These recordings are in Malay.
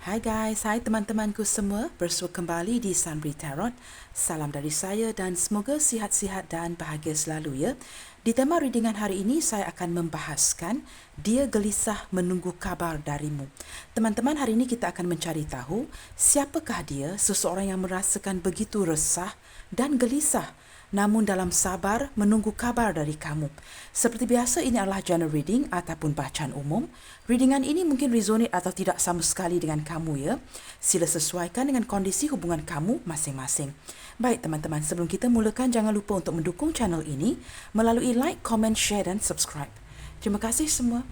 Hai guys, hai teman-temanku semua, bersua kembali di Sunbri Tarot. Salam dari saya dan semoga sihat-sihat dan bahagia selalu ya. Di tema readingan hari ini saya akan membahaskan dia gelisah menunggu kabar darimu. Teman-teman, hari ini kita akan mencari tahu siapakah dia, seseorang yang merasakan begitu resah dan gelisah namun dalam sabar menunggu kabar dari kamu. Seperti biasa, ini adalah general reading ataupun bacaan umum. Readingan ini mungkin resonate atau tidak sama sekali dengan kamu ya. Sila sesuaikan dengan kondisi hubungan kamu masing-masing. Baik teman-teman, sebelum kita mulakan, jangan lupa untuk mendukung channel ini melalui like, comment, share dan subscribe. Terima kasih semua.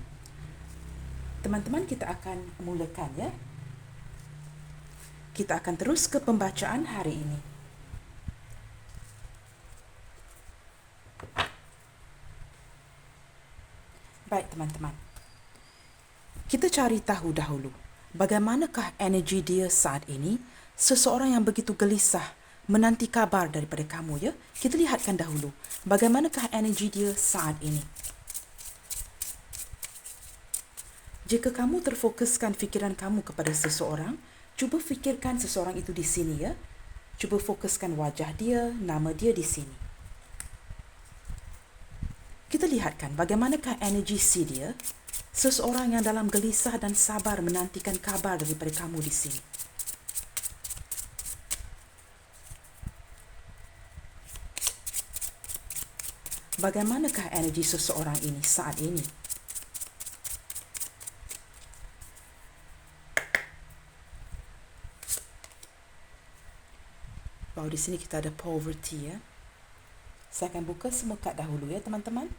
Teman-teman, kita akan mulakan ya. Kita akan terus ke pembacaan hari ini. Baik teman-teman, kita cari tahu dahulu bagaimanakah energi dia saat ini, seseorang yang begitu gelisah menanti kabar daripada kamu ya. Kita lihatkan dahulu bagaimanakah energi dia saat ini. Jika kamu terfokuskan fikiran kamu kepada seseorang, cuba fikirkan seseorang itu di sini ya. Cuba fokuskan wajah dia, nama dia di sini. Kita lihatkan bagaimanakah energi si dia, seseorang yang dalam gelisah dan sabar menantikan kabar daripada kamu di sini. Bagaimanakah energi seseorang ini saat ini? Di sini kita ada poverty ya. Saya akan buka semua kad dahulu ya teman-teman.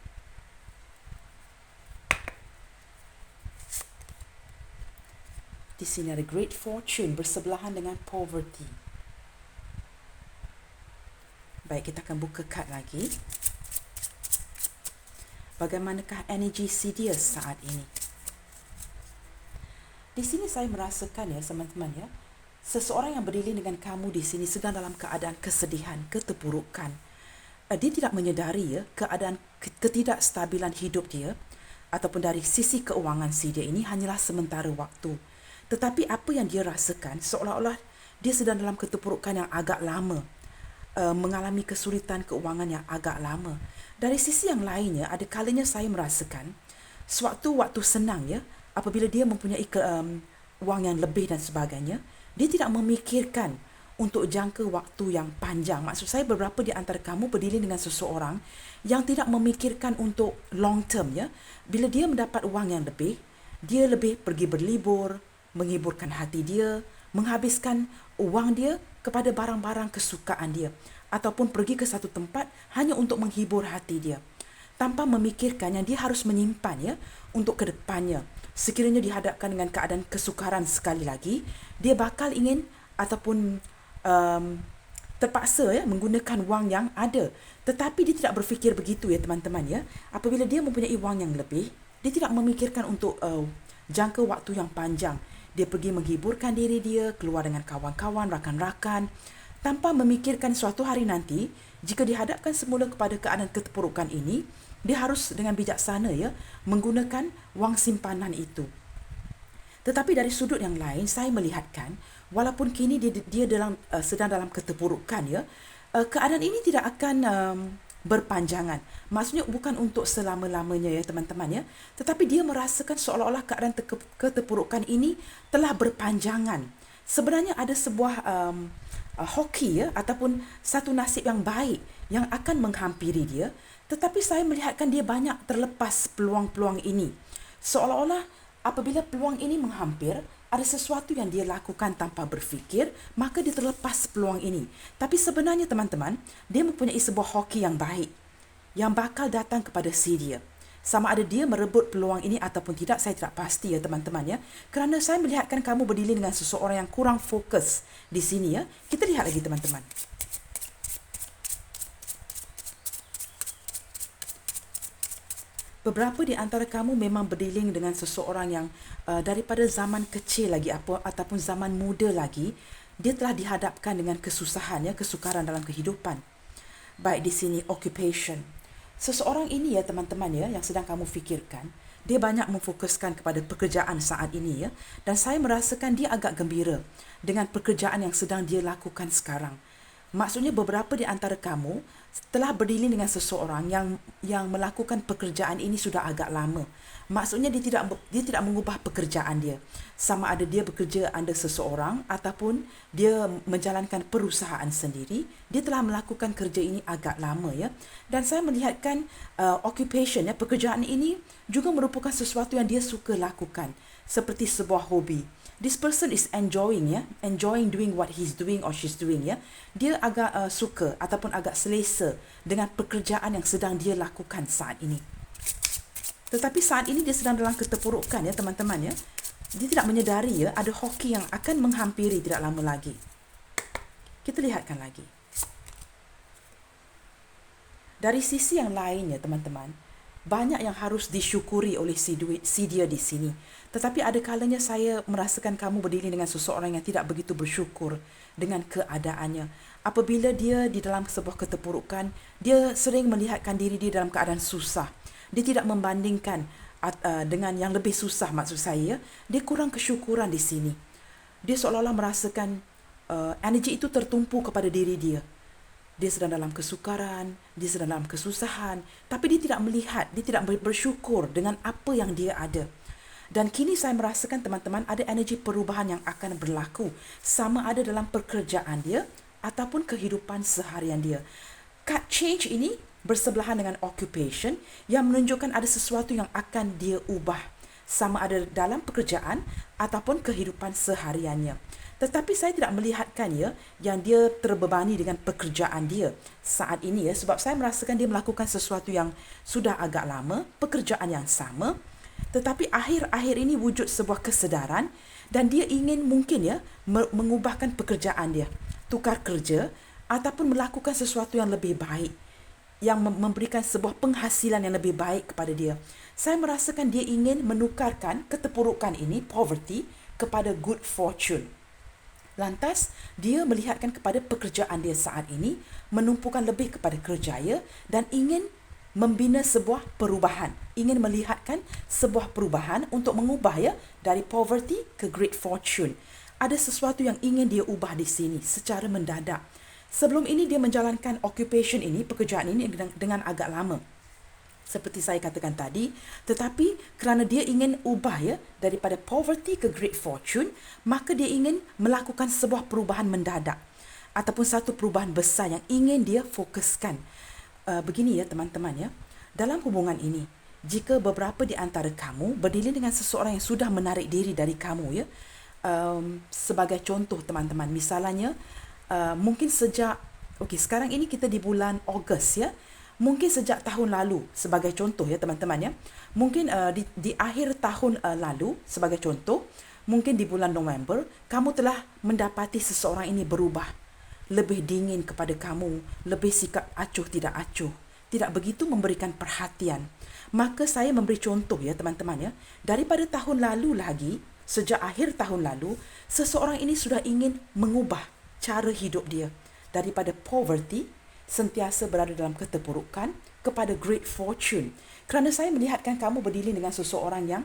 Di sini ada great fortune bersebelahan dengan poverty. Baik, kita akan buka kad lagi. Bagaimanakah energi si dia saat ini? Di sini saya merasakan ya teman-teman ya, seseorang yang berdiri dengan kamu di sini sedang dalam keadaan kesedihan, keterpurukan. Dia tidak menyedari ya keadaan ketidakstabilan hidup dia ataupun dari sisi keuangan si dia ini hanyalah sementara waktu. Tetapi apa yang dia rasakan seolah-olah dia sedang dalam keterpurukan yang agak lama, mengalami kesulitan keuangan yang agak lama. Dari sisi yang lainnya, ada kalanya saya merasakan sewaktu-waktu senang ya, apabila dia mempunyai wang yang lebih dan sebagainya, dia tidak memikirkan untuk jangka waktu yang panjang. Maksud saya beberapa di antara kamu berdiri dengan seseorang yang tidak memikirkan untuk long term ya. Bila dia mendapat wang yang lebih, dia lebih pergi berlibur, menghiburkan hati dia, menghabiskan wang dia kepada barang-barang kesukaan dia, ataupun pergi ke satu tempat hanya untuk menghibur hati dia, tanpa memikirkan yang dia harus menyimpan ya untuk ke depannya. Sekiranya dihadapkan dengan keadaan kesukaran sekali lagi, dia bakal ingin ataupun terpaksa ya menggunakan wang yang ada. Tetapi dia tidak berfikir begitu ya teman-teman ya. Apabila dia mempunyai wang yang lebih, dia tidak memikirkan untuk jangka waktu yang panjang. Dia pergi menghiburkan diri dia, keluar dengan kawan-kawan, rakan-rakan, tanpa memikirkan suatu hari nanti jika dihadapkan semula kepada keadaan keterpurukan ini, dia harus dengan bijaksana ya menggunakan wang simpanan itu. Tetapi dari sudut yang lain, saya melihatkan walaupun kini dia sedang dalam keterpurukan ya, keadaan ini tidak akan berpanjangan. Maksudnya bukan untuk selama-lamanya ya teman-teman ya, tetapi dia merasakan seolah-olah keadaan keterpurukan ini telah berpanjangan. Sebenarnya ada sebuah hoki ya ataupun satu nasib yang baik yang akan menghampiri dia, tetapi saya melihatkan dia banyak terlepas peluang-peluang ini. Seolah-olah apabila peluang ini menghampir, ada sesuatu yang dia lakukan tanpa berfikir, maka dia terlepas peluang ini. Tapi sebenarnya teman-teman, dia mempunyai sebuah hoki yang baik yang bakal datang kepada si dia. Sama ada dia merebut peluang ini ataupun tidak, saya tidak pasti ya teman-teman ya. Kerana saya melihatkan kamu berdiri dengan seseorang yang kurang fokus di sini ya. Kita lihat lagi teman-teman. Beberapa di antara kamu memang berdealing dengan seseorang yang daripada zaman kecil lagi ataupun zaman muda lagi, dia telah dihadapkan dengan kesusahan ya, kesukaran dalam kehidupan. Baik di sini occupation. Seseorang ini ya teman-teman ya yang sedang kamu fikirkan, Dia banyak memfokuskan kepada pekerjaan saat ini, ya. Dan saya merasakan dia agak gembira dengan pekerjaan yang sedang dia lakukan sekarang. Maksudnya beberapa di antara kamu telah berdilin dengan seseorang yang melakukan pekerjaan ini sudah agak lama. Maksudnya dia tidak mengubah pekerjaan dia. Sama ada dia bekerja under seseorang ataupun dia menjalankan perusahaan sendiri, dia telah melakukan kerja ini agak lama, ya. Dan saya melihatkan occupation, ya, pekerjaan ini juga merupakan sesuatu yang dia suka lakukan seperti sebuah hobi. This person is enjoying, ya, enjoying doing what he's doing or she's doing, ya. Dia agak suka ataupun agak selesa dengan pekerjaan yang sedang dia lakukan saat ini. Tetapi saat ini dia sedang dalam keterpurukan, ya, teman-teman, ya. Dia tidak menyedari, ya, ada hoki yang akan menghampiri tidak lama lagi. Kita lihatkan lagi. Dari sisi yang lainnya, teman-teman, banyak yang harus disyukuri oleh si dia di sini. Tetapi ada kalanya saya merasakan kamu berdiri dengan seseorang yang tidak begitu bersyukur dengan keadaannya. Apabila dia di dalam sebuah keterpurukan, dia sering melihatkan diri dia dalam keadaan susah. Dia tidak membandingkan dengan yang lebih susah, maksud saya. Dia kurang kesyukuran di sini. Dia seolah-olah merasakan energi itu tertumpu kepada diri dia. Dia sedang dalam kesukaran, dia sedang dalam kesusahan, tapi dia tidak melihat, dia tidak bersyukur dengan apa yang dia ada. Dan kini saya merasakan, teman-teman, ada energi perubahan yang akan berlaku, sama ada dalam pekerjaan dia ataupun kehidupan seharian dia. Card change ini bersebelahan dengan occupation yang menunjukkan ada sesuatu yang akan dia ubah, sama ada dalam pekerjaan ataupun kehidupan sehariannya. Tetapi saya tidak melihatkan, ya, yang dia terbebani dengan pekerjaan dia saat ini, ya, sebab saya merasakan dia melakukan sesuatu yang sudah agak lama, pekerjaan yang sama, tetapi akhir-akhir ini wujud sebuah kesedaran dan dia ingin mungkin, ya, mengubahkan pekerjaan dia, tukar kerja ataupun melakukan sesuatu yang lebih baik, yang memberikan sebuah penghasilan yang lebih baik kepada dia. Saya merasakan dia ingin menukarkan keterpurukan ini, poverty, kepada good fortune. Lantas, dia melihatkan kepada pekerjaan dia saat ini, menumpukan lebih kepada kerjaya dan ingin membina sebuah perubahan. Ingin melihatkan sebuah perubahan untuk mengubah, ya, dari poverty ke great fortune. Ada sesuatu yang ingin dia ubah di sini secara mendadak. Sebelum ini dia menjalankan occupation ini, pekerjaan ini dengan agak lama, seperti saya katakan tadi, tetapi kerana dia ingin ubah, ya, daripada poverty ke great fortune, maka dia ingin melakukan sebuah perubahan mendadak ataupun satu perubahan besar yang ingin dia fokuskan. Begini, ya, teman-teman, ya, dalam hubungan ini, jika beberapa di antara kamu berdilin dengan seseorang yang sudah menarik diri dari kamu, ya, sebagai contoh, teman-teman, misalnya mungkin sejak sekarang ini kita di bulan Ogos, ya. Mungkin sejak tahun lalu, sebagai contoh, ya, teman-teman, ya. Mungkin di akhir tahun lalu, sebagai contoh, mungkin di bulan November, kamu telah mendapati seseorang ini berubah. Lebih dingin kepada kamu, lebih sikap acuh tidak acuh, tidak begitu memberikan perhatian. Maka saya memberi contoh, ya, teman-teman, ya. Daripada tahun lalu lagi, sejak akhir tahun lalu, seseorang ini sudah ingin mengubah cara hidup dia. Daripada poverty, sentiasa berada dalam keterpurukan, kepada great fortune. Kerana saya melihatkan kamu berdilin dengan seseorang yang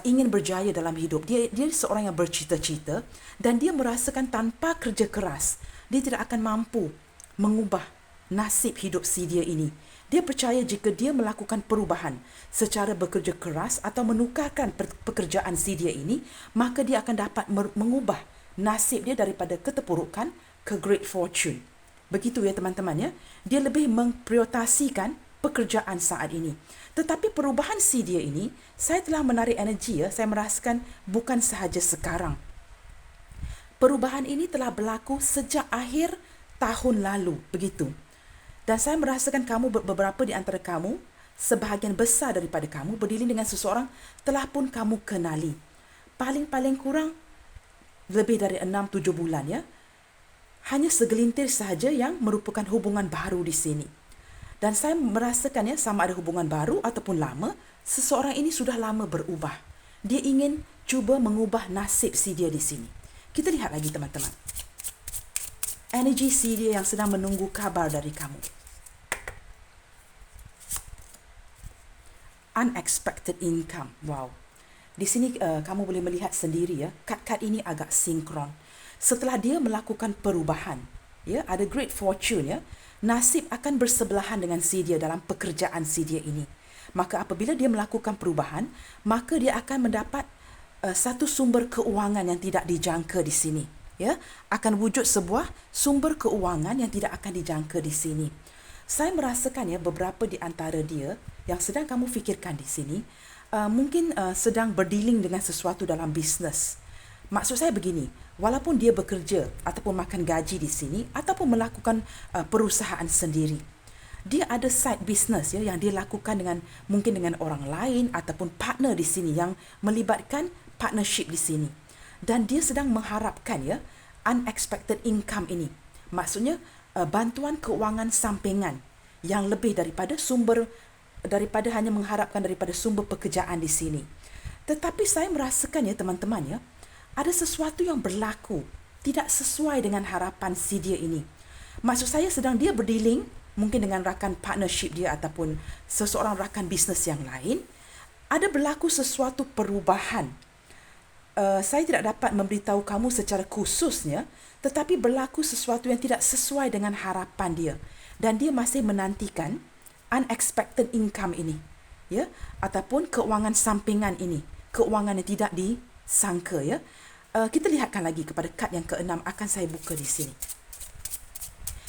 ingin berjaya dalam hidup. Dia seorang yang bercita-cita dan dia merasakan tanpa kerja keras, dia tidak akan mampu mengubah nasib hidup si dia ini. Dia percaya jika dia melakukan perubahan secara bekerja keras atau menukarkan pekerjaan si dia ini, maka dia akan dapat mengubah nasib dia daripada keterpurukan ke great fortune. Begitu, ya, teman-teman, ya. Dia lebih memprioritaskan pekerjaan saat ini. Tetapi perubahan si dia ini, saya telah menarik energi, ya. Saya merasakan bukan sahaja sekarang. Perubahan ini telah berlaku sejak akhir tahun lalu, begitu. Dan saya merasakan kamu, beberapa di antara kamu, sebahagian besar daripada kamu berdilin dengan seseorang telah pun kamu kenali. Paling-paling kurang lebih dari 6-7 bulan, ya. Hanya segelintir sahaja yang merupakan hubungan baru di sini. Dan saya merasakan, ya, sama ada hubungan baru ataupun lama, seseorang ini sudah lama berubah. Dia ingin cuba mengubah nasib si dia di sini. Kita lihat lagi, teman-teman. Energi si dia yang sedang menunggu kabar dari kamu. unexpected income. Wow. Di sini kamu boleh melihat sendiri ya, kad-kad ini agak sinkron. Setelah dia melakukan perubahan, ya, ada great fortune ya, nasib akan bersebelahan dengan si dia dalam pekerjaan si dia ini. Maka apabila dia melakukan perubahan, maka dia akan mendapat satu sumber keuangan yang tidak dijangka di sini. Ya, akan wujud sebuah sumber keuangan yang tidak akan dijangka di sini. Saya merasakan ya beberapa di antara dia yang sedang kamu fikirkan di sini mungkin sedang berdealing dengan sesuatu dalam bisnes. Maksud saya begini, walaupun dia bekerja ataupun makan gaji di sini ataupun melakukan perusahaan sendiri, dia ada side business ya yang dia lakukan mungkin dengan orang lain ataupun partner di sini yang melibatkan partnership di sini. Dan dia sedang mengharapkan ya unexpected income ini. Maksudnya bantuan keuangan sampingan yang lebih daripada hanya mengharapkan daripada sumber pekerjaan di sini. Tetapi saya merasakan ya teman-teman ya, ada sesuatu yang berlaku tidak sesuai dengan harapan si dia ini. Maksud saya sedang dia berdealing mungkin dengan rakan partnership dia ataupun seseorang rakan bisnes yang lain, ada berlaku sesuatu perubahan. Saya tidak dapat memberitahu kamu secara khususnya, tetapi berlaku sesuatu yang tidak sesuai dengan harapan dia dan dia masih menantikan unexpected income ini, ya, ataupun keuangan sampingan ini, keuangan yang tidak disangka ya. Kita lihatkan lagi kepada kad yang ke-6 akan saya buka di sini.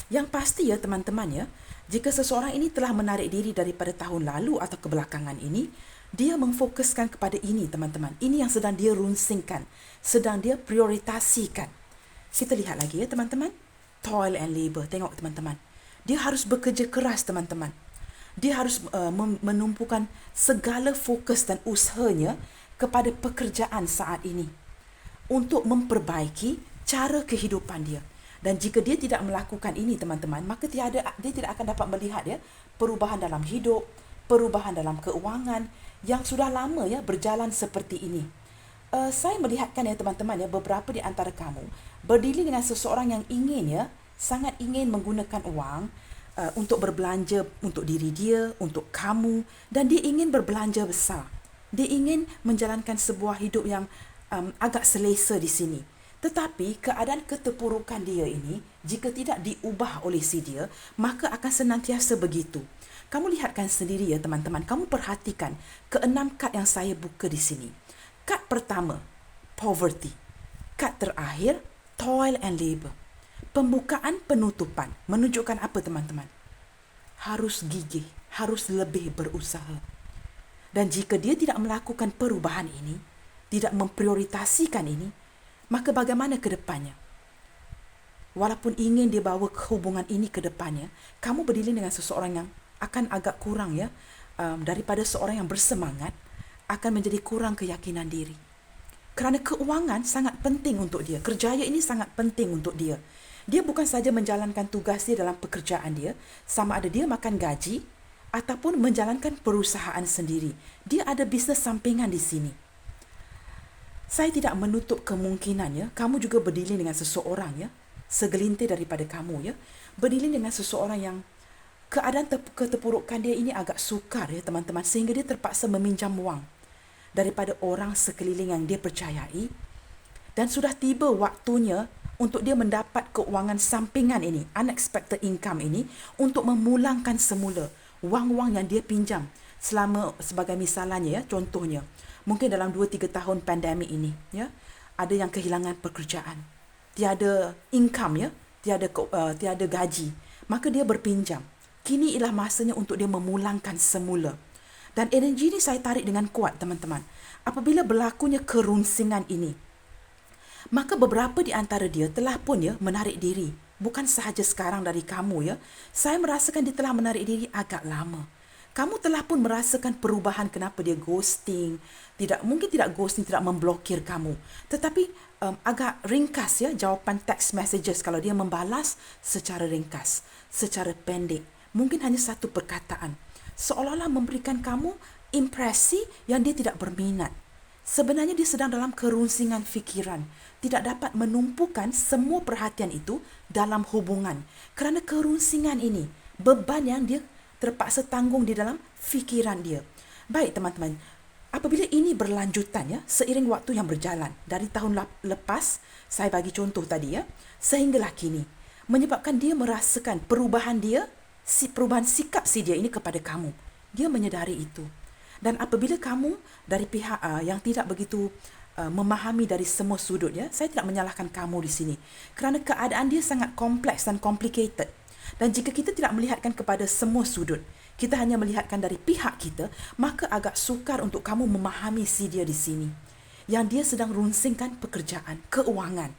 Yang pasti ya teman-teman ya, jika seseorang ini telah menarik diri daripada tahun lalu atau kebelakangan ini, dia memfokuskan kepada ini teman-teman. Ini yang sedang dia runsingkan, sedang dia prioritasikan. Kita lihat lagi ya teman-teman. Toil and labor. Tengok teman-teman. Dia harus bekerja keras teman-teman. Dia harus menumpukan segala fokus dan usahanya kepada pekerjaan saat ini untuk memperbaiki cara kehidupan dia. Dan jika dia tidak melakukan ini teman-teman, maka dia tidak akan dapat melihat ya perubahan dalam hidup, perubahan dalam keuangan yang sudah lama ya berjalan seperti ini. Saya melihatkan ya teman-teman ya, beberapa di antara kamu berdiri dengan seseorang yang sangat ingin menggunakan uang untuk berbelanja untuk diri dia, untuk kamu, dan dia ingin berbelanja besar. Dia ingin menjalankan sebuah hidup yang agak selesa di sini. Tetapi keadaan keterpurukan dia ini, jika tidak diubah oleh si dia, maka akan senantiasa begitu. Kamu lihatkan sendiri ya teman-teman, kamu perhatikan ke-6 kad yang saya buka di sini. Kad pertama, poverty. Kad terakhir, toil and labor. Pembukaan penutupan menunjukkan apa teman-teman? Harus gigih, harus lebih berusaha. Dan jika dia tidak melakukan perubahan ini, tidak memprioritasikan ini, maka bagaimana ke depannya? Walaupun ingin dia bawa hubungan ini ke depannya, kamu berdiri dengan seseorang yang akan agak kurang ya, daripada seorang yang bersemangat, akan menjadi kurang keyakinan diri. Kerana keuangan sangat penting untuk dia. Kerjaya ini sangat penting untuk dia. Dia bukan saja menjalankan tugas dia dalam pekerjaan dia, sama ada dia makan gaji ataupun menjalankan perusahaan sendiri. Dia ada bisnes sampingan di sini. Saya tidak menutup kemungkinan ya, kamu juga berdiri dengan seseorang ya, segelintir daripada kamu ya, berdiri dengan seseorang yang keadaan keterpurukan dia ini agak sukar ya teman-teman, sehingga dia terpaksa meminjam wang daripada orang sekeliling yang dia percayai, dan sudah tiba waktunya untuk dia mendapat keuangan sampingan ini, unexpected income ini, untuk memulangkan semula wang-wang yang dia pinjam selama, sebagai misalnya ya, contohnya mungkin dalam 2-3 tahun pandemik ini ya, ada yang kehilangan pekerjaan, tiada income ya, tiada gaji, maka dia berpinjam. Kini ialah masanya untuk dia memulangkan semula. Dan energi ini saya tarik dengan kuat teman-teman. Apabila berlakunya kerunsingan ini, maka beberapa di antara dia telah pun ya menarik diri. Bukan sahaja sekarang dari kamu ya. Saya merasakan dia telah menarik diri agak lama. Kamu telah pun merasakan perubahan kenapa dia ghosting. Mungkin tidak ghosting, tidak memblokir kamu. Tetapi agak ringkas ya jawapan text messages kalau dia membalas secara ringkas, secara pendek. Mungkin hanya satu perkataan. Seolah-olah memberikan kamu impresi yang dia tidak berminat. Sebenarnya dia sedang dalam kerunsingan fikiran. Tidak dapat menumpukan semua perhatian itu dalam hubungan. Kerana kerunsingan ini, beban yang dia terpaksa tanggung di dalam fikiran dia. Baik teman-teman, apabila ini berlanjutan ya, seiring waktu yang berjalan, dari tahun lepas, saya bagi contoh tadi ya, sehinggalah kini, menyebabkan dia merasakan perubahan dia, perubahan sikap si dia ini kepada kamu. Dia menyedari itu. Dan apabila kamu dari pihak yang tidak begitu memahami dari semua sudut ya, saya tidak menyalahkan kamu di sini. Kerana keadaan dia sangat kompleks dan complicated. Dan jika kita tidak melihatkan kepada semua sudut, kita hanya melihatkan dari pihak kita, maka agak sukar untuk kamu memahami si dia di sini. Yang dia sedang runsingkan pekerjaan, keuangan.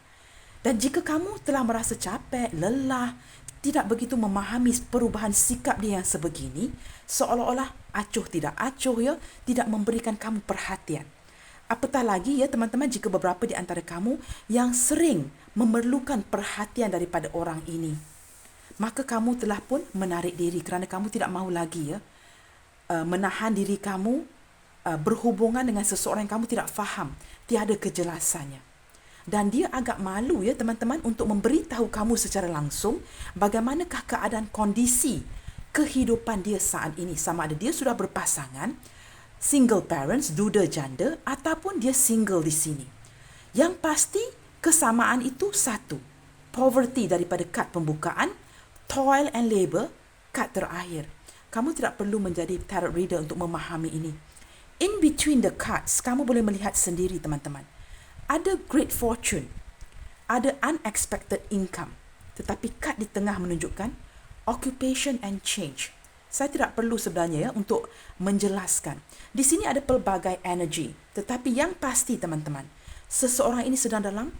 Dan jika kamu telah merasa capek, lelah, tidak begitu memahami perubahan sikap dia yang sebegini, seolah-olah acuh tidak acuh ya, tidak memberikan kamu perhatian. Apatah lagi ya teman-teman, jika beberapa di antara kamu yang sering memerlukan perhatian daripada orang ini, maka kamu telah pun menarik diri kerana kamu tidak mahu lagi ya menahan diri kamu berhubungan dengan seseorang yang kamu tidak faham, tiada kejelasannya. Dan dia agak malu ya teman-teman untuk memberitahu kamu secara langsung bagaimanakah keadaan kondisi kehidupan dia saat ini, sama ada dia sudah berpasangan, single parents, duda janda, ataupun dia single di sini. Yang pasti kesamaan itu satu, poverty daripada kad pembukaan, toil and labor, kad terakhir. Kamu tidak perlu menjadi tarot reader untuk memahami ini. In between the cards, kamu boleh melihat sendiri teman-teman. Ada great fortune, ada unexpected income. Tetapi kad di tengah menunjukkan occupation and change. Saya tidak perlu sebenarnya ya untuk menjelaskan. Di sini ada pelbagai energy. Tetapi yang pasti teman-teman, seseorang ini sedang dalam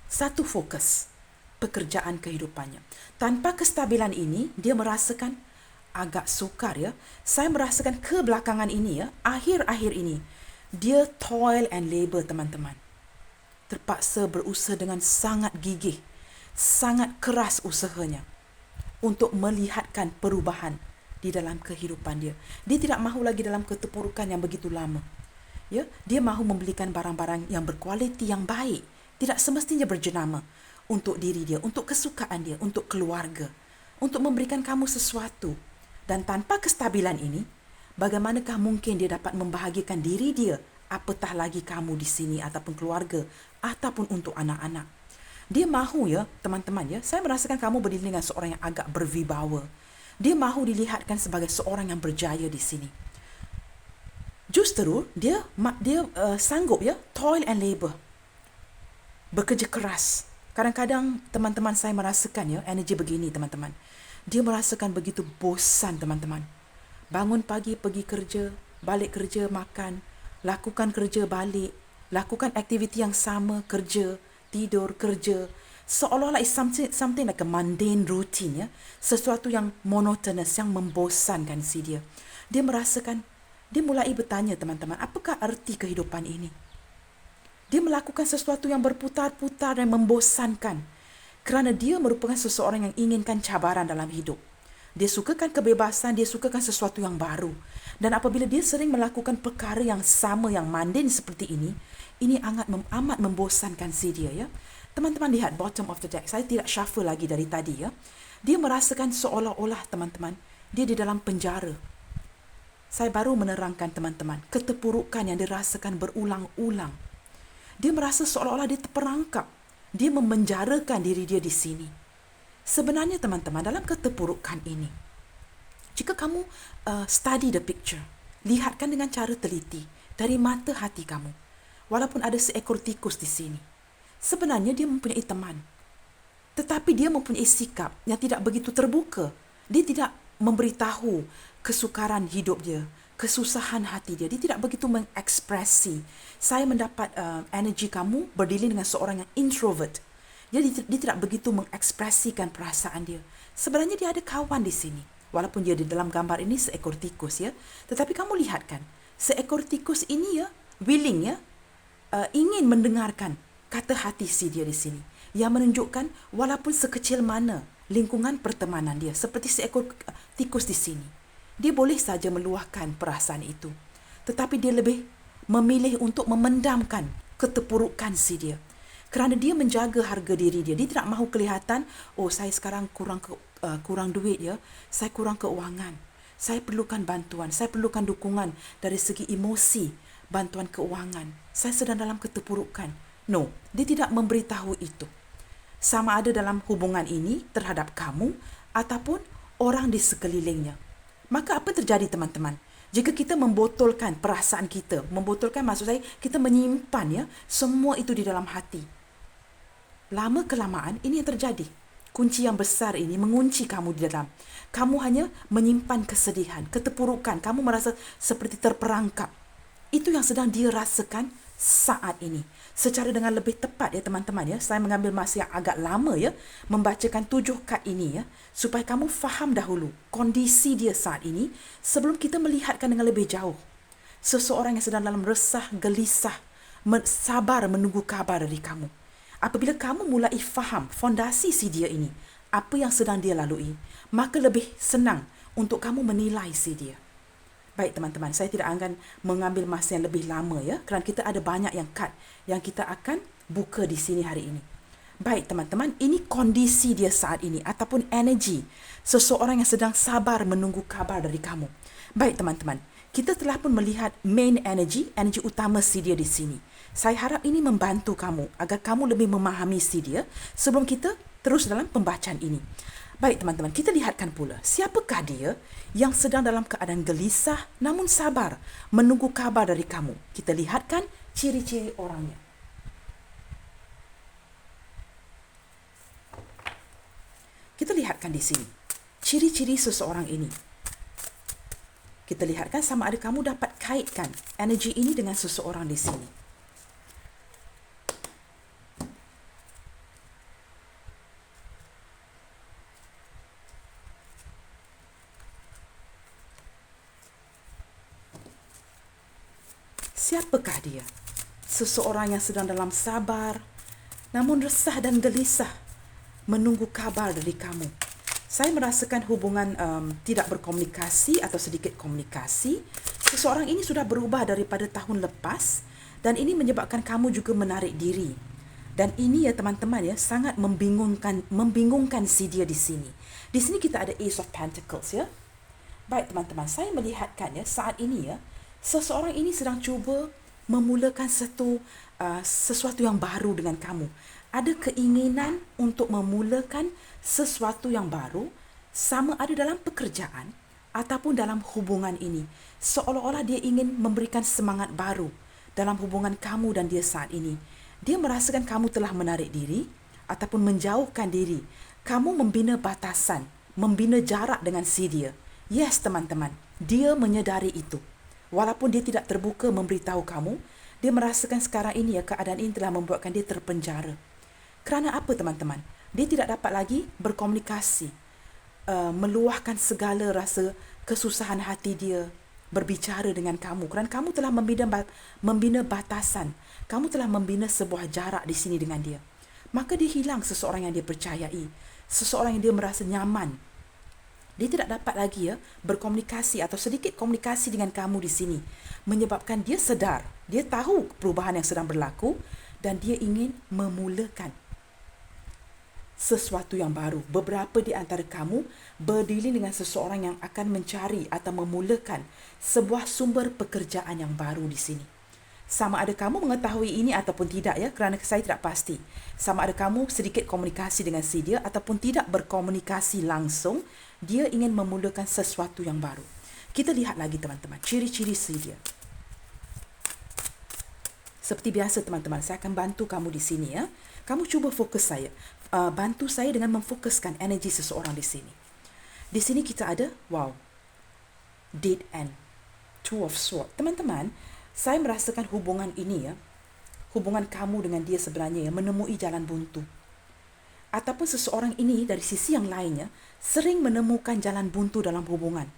satu fokus, pekerjaan kehidupannya. Tanpa kestabilan ini, dia merasakan agak sukar ya. Saya merasakan kebelakangan ini ya, akhir-akhir ini, dia toil and labor teman-teman. Terpaksa berusaha dengan sangat gigih, sangat keras usahanya untuk melihatkan perubahan di dalam kehidupan dia. Dia tidak mahu lagi dalam keterpurukan yang begitu lama. Ya, dia mahu membelikan barang-barang yang berkualiti, yang baik, tidak semestinya berjenama, untuk diri dia, untuk kesukaan dia, untuk keluarga, untuk memberikan kamu sesuatu. Dan tanpa kestabilan ini, bagaimanakah mungkin dia dapat membahagiakan diri dia, apatah lagi kamu di sini, ataupun keluarga, ataupun untuk anak-anak. Dia mahu ya, teman-teman ya, saya merasakan kamu berdiri dengan seorang yang agak berwibawa. Dia mahu dilihatkan sebagai seorang yang berjaya di sini. Justru dia sanggup ya, toil and labor, bekerja keras. Kadang-kadang teman-teman saya merasakan ya, energi begini teman-teman. Dia merasakan begitu bosan teman-teman. Bangun pagi pergi kerja, balik kerja makan, lakukan kerja balik, lakukan aktiviti yang sama, kerja, tidur, kerja. Seolah-olah it's something like a mundane routine ya. Sesuatu yang monotonous, yang membosankan si dia. Dia merasakan, dia mulai bertanya teman-teman, apakah arti kehidupan ini? Dia melakukan sesuatu yang berputar-putar dan membosankan. Kerana dia merupakan seseorang yang inginkan cabaran dalam hidup. Dia sukakan kebebasan, dia sukakan sesuatu yang baru. Dan apabila dia sering melakukan perkara yang sama, yang mundane seperti ini amat membosankan si dia ya. Teman-teman lihat bottom of the deck. Saya tidak shuffle lagi dari tadi ya. Dia merasakan seolah-olah teman-teman, dia di dalam penjara. Saya baru menerangkan teman-teman, keterpurukan yang dirasakan berulang-ulang. Dia merasa seolah-olah dia terperangkap. Dia memenjarakan diri dia di sini. Sebenarnya teman-teman, dalam keterpurukan ini, jika kamu study the picture, lihatkan dengan cara teliti, dari mata hati kamu. Walaupun ada seekor tikus di sini, sebenarnya dia mempunyai teman. Tetapi dia mempunyai sikap yang tidak begitu terbuka. Dia tidak memberitahu kesukaran hidup dia, kesusahan hati dia. Dia tidak begitu mengekspresi. Saya mendapat energi kamu berdiri dengan seorang yang introvert. Jadi dia tidak begitu mengekspresikan perasaan dia. Sebenarnya dia ada kawan di sini. Walaupun dia di dalam gambar ini seekor tikus ya. Tetapi kamu lihatkan, seekor tikus ini ya, willing ya, ingin mendengarkan kata hati si dia di sini. Yang menunjukkan walaupun sekecil mana lingkungan pertemanan dia, seperti seekor tikus di sini, dia boleh saja meluahkan perasaan itu. Tetapi dia lebih memilih untuk memendamkan keterpurukan si dia. Kerana dia menjaga harga diri dia. Dia tidak mahu kelihatan, oh saya sekarang kurang duit ya, saya kurang keuangan, Saya perlukan bantuan, saya perlukan dukungan dari segi emosi, bantuan keuangan. Saya sedang dalam keterpurukan. No, dia tidak memberitahu itu. Sama ada dalam hubungan ini terhadap kamu ataupun orang di sekelilingnya. Maka apa terjadi teman-teman? Jika kita membotolkan perasaan kita, membotolkan maksud saya kita menyimpan ya semua itu di dalam hati. Lama kelamaan ini yang terjadi. Kunci yang besar ini mengunci kamu di dalam. Kamu hanya menyimpan kesedihan, keterpurukan. Kamu merasa seperti terperangkap. Itu yang sedang dia rasakan saat ini. Secara dengan lebih tepat ya teman-teman ya. Saya mengambil masa yang agak lama ya. Membacakan 7 kad ini ya. Supaya kamu faham dahulu kondisi dia saat ini. Sebelum kita melihatkan dengan lebih jauh. Seseorang yang sedang dalam resah, gelisah. Sabar menunggu kabar dari kamu. Apabila kamu mulai faham fondasi si dia ini, apa yang sedang dia lalui, maka lebih senang untuk kamu menilai si dia. Baik teman-teman, saya tidak akan mengambil masa yang lebih lama ya, kerana kita ada banyak yang kad yang kita akan buka di sini hari ini. Baik teman-teman, ini kondisi dia saat ini ataupun energi seseorang yang sedang sabar menunggu kabar dari kamu. Baik teman-teman, kita telah pun melihat main energy utama si dia di sini. Saya harap ini membantu kamu agar kamu lebih memahami si dia sebelum kita terus dalam pembacaan ini. Baik teman-teman, kita lihatkan pula siapakah dia yang sedang dalam keadaan gelisah namun sabar menunggu kabar dari kamu. Kita lihatkan ciri-ciri orangnya. Kita lihatkan di sini ciri-ciri seseorang ini. Kita lihatkan sama ada kamu dapat kaitkan energi ini dengan seseorang di sini. Siapakah dia? Seseorang yang sedang dalam sabar, namun resah dan gelisah, menunggu kabar dari kamu. Saya merasakan hubungan tidak berkomunikasi atau sedikit komunikasi. Seseorang ini sudah berubah daripada tahun lepas dan ini menyebabkan kamu juga menarik diri. Dan ini ya teman-teman ya sangat membingungkan si dia di sini. Di sini kita ada Ace of Pentacles ya. Baik teman-teman, saya melihatkan ya saat ini ya seseorang ini sedang cuba memulakan sesuatu yang baru dengan kamu. Ada keinginan untuk memulakan sesuatu yang baru, sama ada dalam pekerjaan ataupun dalam hubungan ini. Seolah-olah dia ingin memberikan semangat baru dalam hubungan kamu dan dia saat ini. Dia merasakan kamu telah menarik diri ataupun menjauhkan diri. Kamu membina batasan, membina jarak dengan si dia. Yes teman-teman, dia menyedari itu. Walaupun dia tidak terbuka memberitahu kamu, dia merasakan sekarang ini ya keadaan ini telah membuatkan dia terpenjara. Kerana apa teman-teman? Dia tidak dapat lagi berkomunikasi, meluahkan segala rasa kesusahan hati dia, berbicara dengan kamu. Kerana kamu telah membina batasan, kamu telah membina sebuah jarak di sini dengan dia. Maka dia hilang seseorang yang dia percayai, seseorang yang dia merasa nyaman. Dia tidak dapat lagi ya berkomunikasi atau sedikit komunikasi dengan kamu di sini. Menyebabkan dia sedar, dia tahu perubahan yang sedang berlaku dan dia ingin memulakan sesuatu yang baru. Beberapa di antara kamu berdiri dengan seseorang yang akan mencari atau memulakan sebuah sumber pekerjaan yang baru di sini. Sama ada kamu mengetahui ini ataupun tidak ya, kerana saya tidak pasti. Sama ada kamu sedikit komunikasi dengan si dia ataupun tidak berkomunikasi langsung, dia ingin memulakan sesuatu yang baru. Kita lihat lagi teman-teman, ciri-ciri si dia. Seperti biasa teman-teman, saya akan bantu kamu di sini ya. Kamu cuba fokus saya. Bantu saya dengan memfokuskan energi seseorang di sini. Di sini kita ada, wow, dead end, two of swords. Teman-teman, saya merasakan hubungan ini ya, hubungan kamu dengan dia sebenarnya ya, menemui jalan buntu. Ataupun seseorang ini dari sisi yang lainnya, sering menemukan jalan buntu dalam hubungan.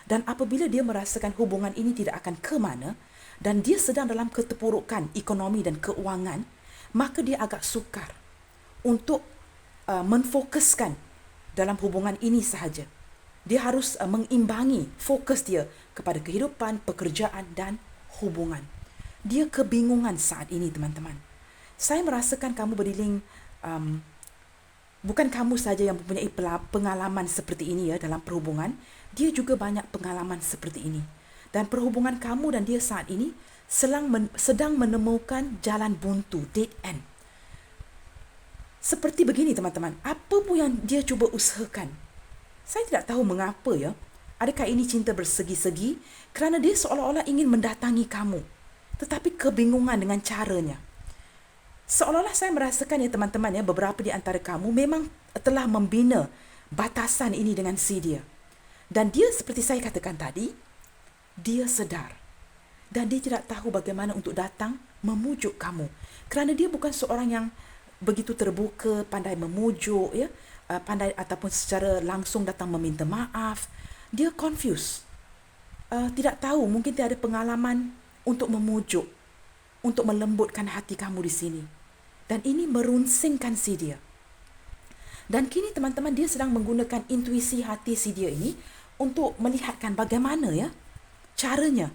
Dan apabila dia merasakan hubungan ini tidak akan ke mana, dan dia sedang dalam keterpurukan ekonomi dan keuangan, maka dia agak sukar untuk menfokuskan dalam hubungan ini sahaja. Dia harus mengimbangi fokus dia kepada kehidupan, pekerjaan dan hubungan. Dia kebingungan saat ini teman-teman. Saya merasakan kamu berdiri Bukan kamu saja yang mempunyai pengalaman seperti ini ya dalam perhubungan, dia juga banyak pengalaman seperti ini. Dan perhubungan kamu dan dia saat ini sedang menemukan jalan buntu, dead end. Seperti begini teman-teman, apa pun yang dia cuba usahakan, saya tidak tahu mengapa ya. Adakah ini cinta bersegi-segi? Kerana dia seolah-olah ingin mendatangi kamu, tetapi kebingungan dengan caranya. Seolah-olah saya merasakan ya teman-teman ya, beberapa di antara kamu memang telah membina batasan ini dengan si dia. Dan dia seperti saya katakan tadi, dia sedar. Dan dia tidak tahu bagaimana untuk datang memujuk kamu. Kerana dia bukan seorang yang begitu terbuka, pandai memujuk, ya, pandai ataupun secara langsung datang meminta maaf. Dia confused. Tidak tahu, mungkin dia ada pengalaman untuk memujuk, untuk melembutkan hati kamu di sini. Dan ini merunsingkan si dia. Dan kini teman-teman, dia sedang menggunakan intuisi hati si dia ini untuk melihatkan bagaimana ya caranya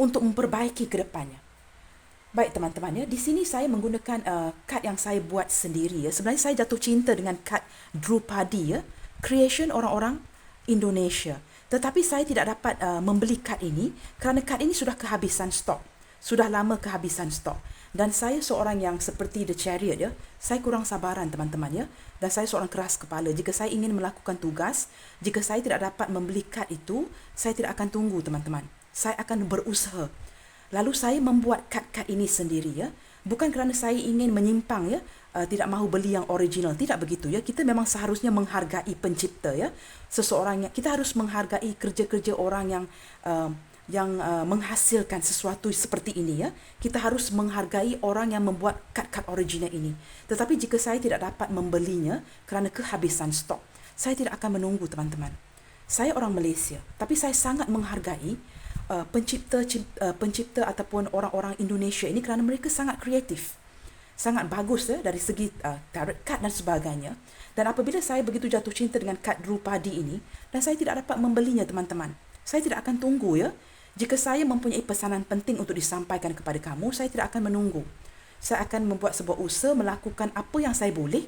untuk memperbaiki ke depannya. Baik teman-teman ya, di sini saya menggunakan kad yang saya buat sendiri ya. Sebenarnya saya jatuh cinta dengan kad Drupadi ya, creation orang-orang Indonesia. Tetapi saya tidak dapat membeli kad ini kerana kad ini sudah kehabisan stok. Sudah lama kehabisan stok. Dan saya seorang yang seperti The Chariot ya, saya kurang sabaran teman-teman ya. Dan saya seorang keras kepala. Jika saya ingin melakukan tugas, jika saya tidak dapat membeli kad itu, saya tidak akan tunggu teman-teman. Saya akan berusaha. Lalu saya membuat kad-kad ini sendiri ya. Bukan kerana saya ingin menyimpang ya, tidak mahu beli yang original. Tidak begitu ya. Kita memang seharusnya menghargai pencipta ya. Seseorang yang kita harus menghargai kerja-kerja orang yang menghasilkan sesuatu seperti ini ya. Kita harus menghargai orang yang membuat kad-kad original ini. Tetapi jika saya tidak dapat membelinya kerana kehabisan stok, saya tidak akan menunggu teman-teman. Saya orang Malaysia, tapi saya sangat menghargai pencipta ataupun orang-orang Indonesia ini kerana mereka sangat kreatif. Sangat bagus ya dari segi tarot kad dan sebagainya. Dan apabila saya begitu jatuh cinta dengan kad Drupadi ini dan saya tidak dapat membelinya teman-teman, saya tidak akan tunggu ya. Jika saya mempunyai pesanan penting untuk disampaikan kepada kamu, saya tidak akan menunggu. Saya akan membuat sebuah usaha, melakukan apa yang saya boleh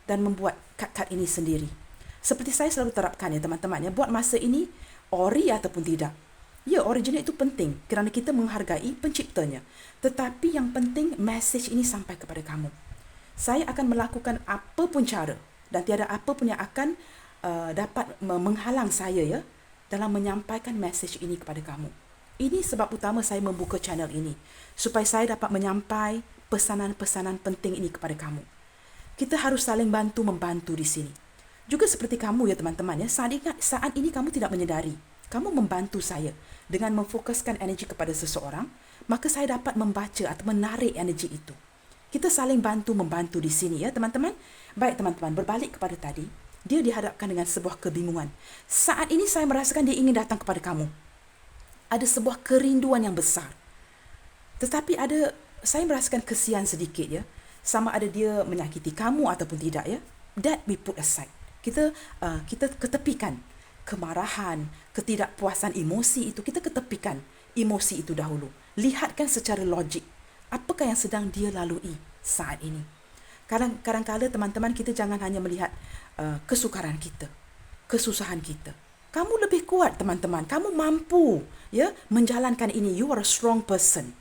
dan membuat kad-kad ini sendiri. Seperti saya selalu terapkan ya teman-teman ya, buat masa ini ori ataupun tidak. Ya, original itu penting kerana kita menghargai penciptanya. Tetapi yang penting message ini sampai kepada kamu. Saya akan melakukan apa pun cara dan tiada apa pun yang akan dapat menghalang saya ya dalam menyampaikan message ini kepada kamu. Ini sebab utama saya membuka channel ini, supaya saya dapat menyampai pesanan-pesanan penting ini kepada kamu. Kita harus saling bantu-membantu di sini. Juga seperti kamu ya teman-teman ya, saat ini kamu tidak menyedari. Kamu membantu saya dengan memfokuskan energi kepada seseorang, maka saya dapat membaca atau menarik energi itu. Kita saling bantu-membantu di sini ya teman-teman. Baik teman-teman, berbalik kepada tadi, dia dihadapkan dengan sebuah kebingungan. Saat ini saya merasakan dia ingin datang kepada kamu. Ada sebuah kerinduan yang besar. Tetapi saya merasakan kesian sedikit ya. Sama ada dia menyakiti kamu ataupun tidak ya. That we put aside. Kita ketepikan kemarahan, ketidakpuasan emosi itu. Kita ketepikan emosi itu dahulu. Lihatkan secara logik. Apakah yang sedang dia lalui saat ini. Kadang-kadang teman-teman kita jangan hanya melihat kesukaran kita, kesusahan kita. Kamu lebih kuat teman-teman. Kamu mampu ya menjalankan ini. You are a strong person.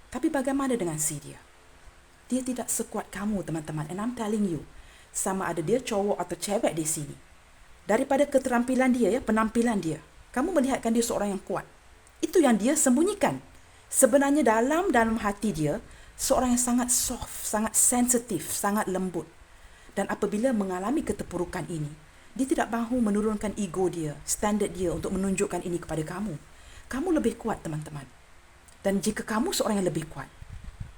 Tapi bagaimana dengan si dia? Dia tidak sekuat kamu teman-teman. And I'm telling you, sama ada dia cowok atau cewek di sini. Daripada keterampilan dia ya, penampilan dia, kamu melihatkan dia seorang yang kuat. Itu yang dia sembunyikan. Sebenarnya dalam hati dia, seorang yang sangat soft, sangat sensitif, sangat lembut. Dan apabila mengalami keterpurukan ini, dia tidak mahu menurunkan ego dia, standard dia untuk menunjukkan ini kepada kamu. Kamu lebih kuat teman-teman. Dan jika kamu seorang yang lebih kuat,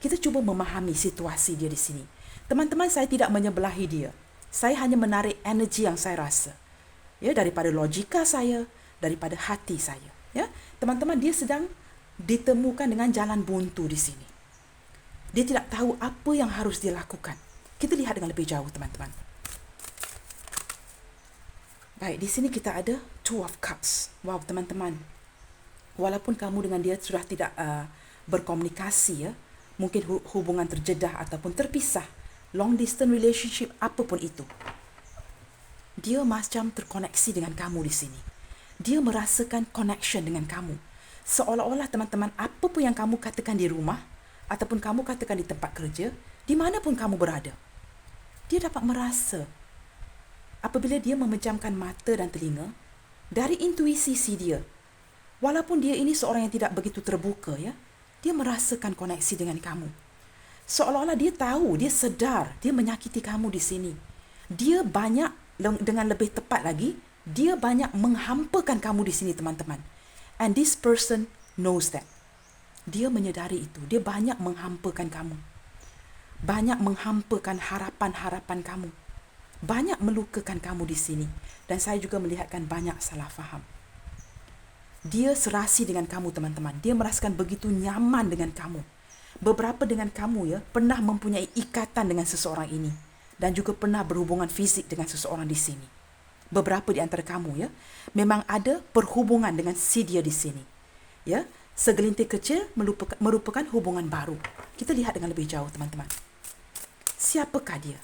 kita cuba memahami situasi dia di sini. Teman-teman, saya tidak menyebelahi dia. Saya hanya menarik energi yang saya rasa. Ya, daripada logika saya, daripada hati saya. Ya, teman-teman, dia sedang ditemukan dengan jalan buntu di sini. Dia tidak tahu apa yang harus dia lakukan. Kita lihat dengan lebih jauh teman-teman. Baik, di sini kita ada Two of Cups. Wow, teman-teman. Walaupun kamu dengan dia sudah tidak berkomunikasi ya, mungkin hubungan terjedah ataupun terpisah long distance relationship, apapun itu. Dia macam terkoneksi dengan kamu di sini. Dia merasakan connection dengan kamu. Seolah-olah teman-teman, apa pun yang kamu katakan di rumah, ataupun kamu katakan di tempat kerja, di mana pun kamu berada, dia dapat merasa. Apabila dia memejamkan mata dan telinga, dari intuisi dia, walaupun dia ini seorang yang tidak begitu terbuka, ya, dia merasakan koneksi dengan kamu. Seolah-olah dia tahu, dia sedar, dia menyakiti kamu di sini. Dia banyak, dengan lebih tepat lagi, dia banyak menghampakan kamu di sini, teman-teman. And this person knows that. Dia menyedari itu. Dia banyak menghampakan kamu. Banyak menghampakan harapan-harapan kamu. Banyak melukakan kamu di sini. Dan saya juga melihatkan banyak salah faham. Dia serasi dengan kamu, teman-teman. Dia merasakan begitu nyaman dengan kamu. Beberapa dengan kamu, ya, pernah mempunyai ikatan dengan seseorang ini. Dan juga pernah berhubungan fizik dengan seseorang di sini. Beberapa di antara kamu, ya, memang ada perhubungan dengan si dia di sini. Ya, segelintir kecil merupakan hubungan baru. Kita lihat dengan lebih jauh, teman-teman. Siapakah dia?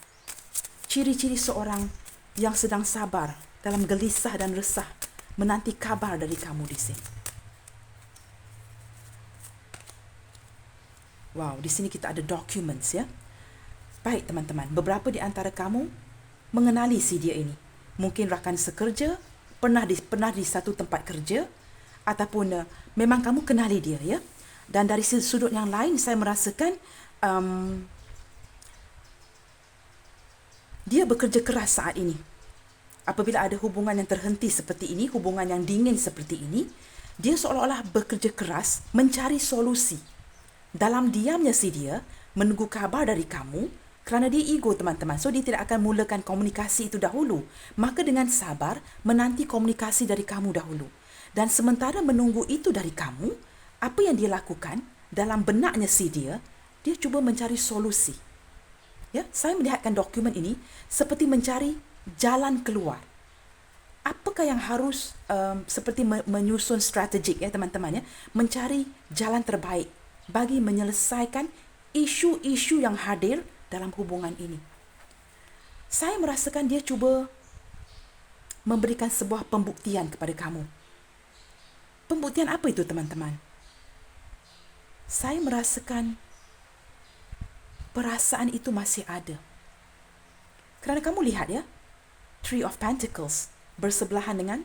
Ciri-ciri seorang yang sedang sabar dalam gelisah dan resah menanti kabar dari kamu di sini. Wow, di sini kita ada documents, ya. Baik, teman-teman, beberapa di antara kamu mengenali si dia ini. Mungkin rakan sekerja, pernah di satu tempat kerja, ataupun memang kamu kenali dia, ya. Dan dari sudut yang lain, saya merasakan dia bekerja keras saat ini. Apabila ada hubungan yang terhenti seperti ini, hubungan yang dingin seperti ini, dia seolah-olah bekerja keras mencari solusi. Dalam diamnya si dia, menunggu kabar dari kamu, kerana dia ego, teman-teman. So, dia tidak akan mulakan komunikasi itu dahulu. Maka dengan sabar, menanti komunikasi dari kamu dahulu. Dan sementara menunggu itu dari kamu, apa yang dia lakukan dalam benaknya si dia cuba mencari solusi. Ya, saya melihatkan dokumen ini seperti mencari jalan keluar. Apakah yang harus seperti menyusun strategik, ya, teman-teman, ya, mencari jalan terbaik bagi menyelesaikan isu-isu yang hadir dalam hubungan ini. Saya merasakan dia cuba memberikan sebuah pembuktian kepada kamu. Pembuktian apa itu, teman-teman? Saya merasakan perasaan itu masih ada. Kerana kamu lihat, ya, Three of Pentacles bersebelahan dengan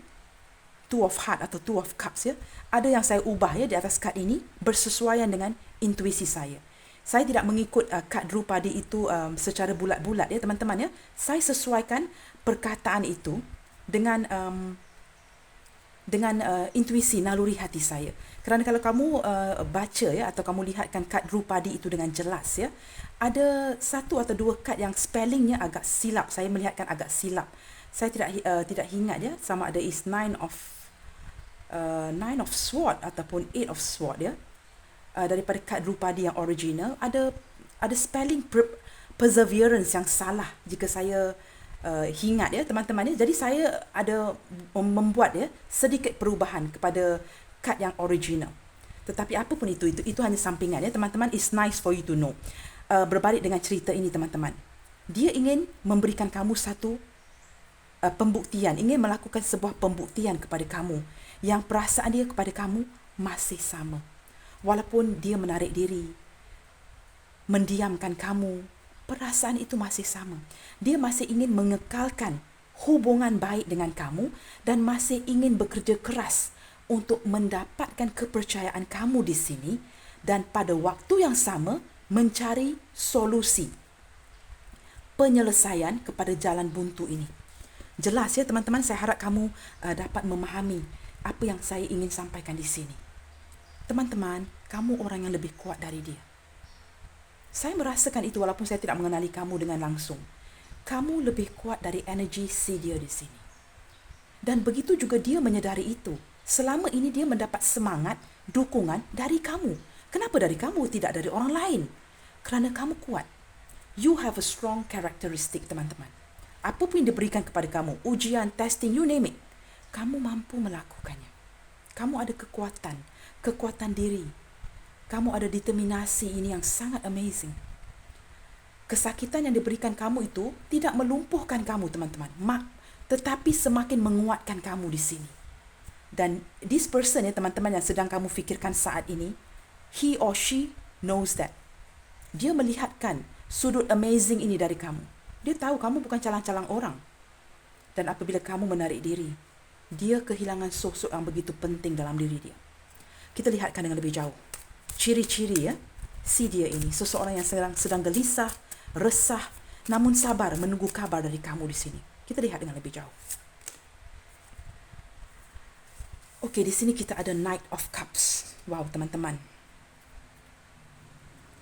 Two of Hearts atau Two of Cups, ya. Ada yang saya ubah, ya, di atas kad ini bersesuaian dengan intuisi saya. Saya tidak mengikut kad Drupadi itu secara bulat-bulat, ya, teman-teman, ya. Saya sesuaikan perkataan itu dengan intuisi naluri hati saya. Kerana kalau kamu baca, ya, atau kamu lihatkan kad Drupadi itu dengan jelas, ya, ada satu atau dua kad yang spellingnya agak silap. Saya melihatkan agak silap. Saya tidak ingat, ya, sama ada is Nine of Sword ataupun Eight of Sword, ya. Daripada kad Drupadi yang original, ada spelling perseverance yang salah jika saya ingat, ya, teman-teman, ya. Jadi saya ada membuat, ya, sedikit perubahan kepada kad yang original. Tetapi apapun itu hanya sampingan, ya, teman-teman. It's nice for you to know. Berbalik dengan cerita ini, teman-teman, dia ingin memberikan kamu satu pembuktian, ingin melakukan sebuah pembuktian kepada kamu yang perasaan dia kepada kamu masih sama. Walaupun dia menarik diri, mendiamkan kamu, perasaan itu masih sama. Dia masih ingin mengekalkan hubungan baik dengan kamu dan masih ingin bekerja keras untuk mendapatkan kepercayaan kamu di sini dan pada waktu yang sama mencari solusi penyelesaian kepada jalan buntu ini. Jelas, ya, teman-teman, saya harap kamu dapat memahami apa yang saya ingin sampaikan di sini. Teman-teman, kamu orang yang lebih kuat dari dia. Saya merasakan itu walaupun saya tidak mengenali kamu dengan langsung. Kamu lebih kuat dari energi si dia di sini. Dan begitu juga dia menyedari itu. Selama ini dia mendapat semangat, dukungan dari kamu. Kenapa dari kamu, tidak dari orang lain? Kerana kamu kuat. You have a strong characteristic, teman-teman. Apapun yang diberikan kepada kamu, ujian, testing, you name it, kamu mampu melakukannya. Kamu ada kekuatan diri. Kamu ada determinasi ini yang sangat amazing. kesakitan yang diberikan kamu itu tidak melumpuhkan kamu, teman-teman. Tetapi semakin menguatkan kamu di sini. Dan this person ya teman-teman yang sedang kamu fikirkan saat ini, he or she knows that. Dia melihatkan sudut amazing ini dari kamu. Dia tahu kamu bukan calang-calang orang. Dan apabila kamu menarik diri, dia kehilangan sosok yang begitu penting dalam diri dia. Kita lihatkan dengan lebih jauh. Ciri-ciri ya, si dia ini, seseorang yang sedang gelisah, resah, namun sabar menunggu kabar dari kamu di sini. Kita lihat dengan lebih jauh. Okey, di sini kita ada Knight of Cups. Wow, teman-teman.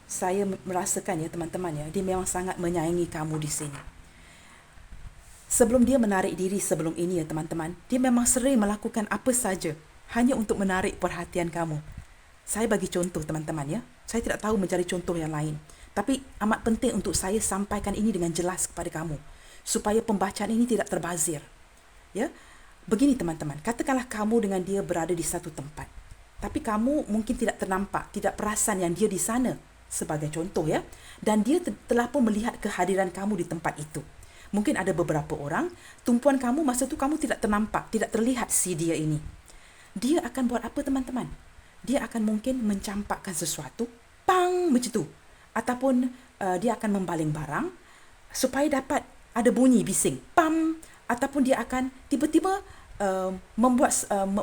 Saya merasakan ya teman-teman ya, dia memang sangat menyayangi kamu di sini. Sebelum dia menarik diri sebelum ini ya teman-teman, dia memang sering melakukan apa saja hanya untuk menarik perhatian kamu. Saya bagi contoh teman-teman ya. Saya tidak tahu mencari contoh yang lain. Tapi amat penting untuk saya sampaikan ini dengan jelas kepada kamu. Supaya pembacaan ini tidak terbazir. Ya. Begini teman-teman, katakanlah kamu dengan dia berada di satu tempat. Tapi kamu mungkin tidak ternampak, tidak perasan yang dia di sana. Sebagai contoh ya. Dan dia telah pun melihat kehadiran kamu di tempat itu. Mungkin ada beberapa orang, tumpuan kamu masa tu kamu tidak ternampak, tidak terlihat si dia ini. Dia akan buat apa teman-teman? Dia akan mungkin mencampakkan sesuatu, pang macam tu. Ataupun dia akan membaling barang supaya dapat ada bunyi bising, pam. Ataupun dia akan tiba-tiba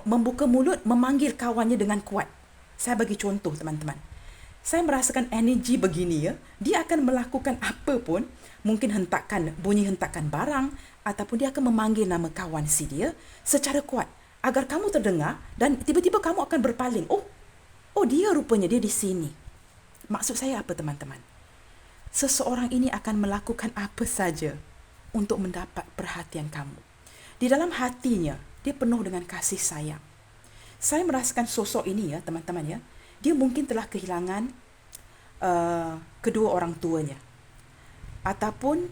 membuka mulut, memanggil kawannya dengan kuat. Saya bagi contoh teman-teman. Saya merasakan energi begini ya. Dia akan melakukan apa pun, mungkin bunyi hentakan barang, ataupun dia akan memanggil nama kawan si dia secara kuat. Agar kamu terdengar dan tiba-tiba kamu akan berpaling. Oh dia rupanya dia di sini. Maksud saya apa teman-teman? Seseorang ini akan melakukan apa saja untuk mendapat perhatian kamu. Di dalam hatinya, dia penuh dengan kasih sayang. Saya merasakan sosok ini ya teman-teman ya. Dia mungkin telah kehilangan kedua orang tuanya. Ataupun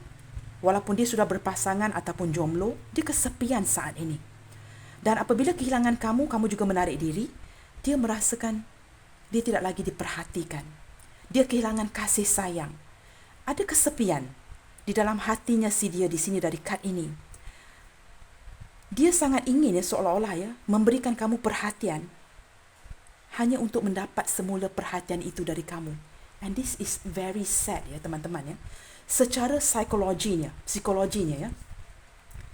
walaupun dia sudah berpasangan ataupun jomblo, dia kesepian saat ini. Dan apabila kehilangan kamu juga menarik diri, dia merasakan dia tidak lagi diperhatikan. Dia kehilangan kasih sayang. Ada kesepian di dalam hatinya si dia di sini dari kad ini. Dia sangat ingin ya seolah-olah ya memberikan kamu perhatian hanya untuk mendapat semula perhatian itu dari kamu. And this is very sad ya teman-teman ya. Secara psikologinya ya.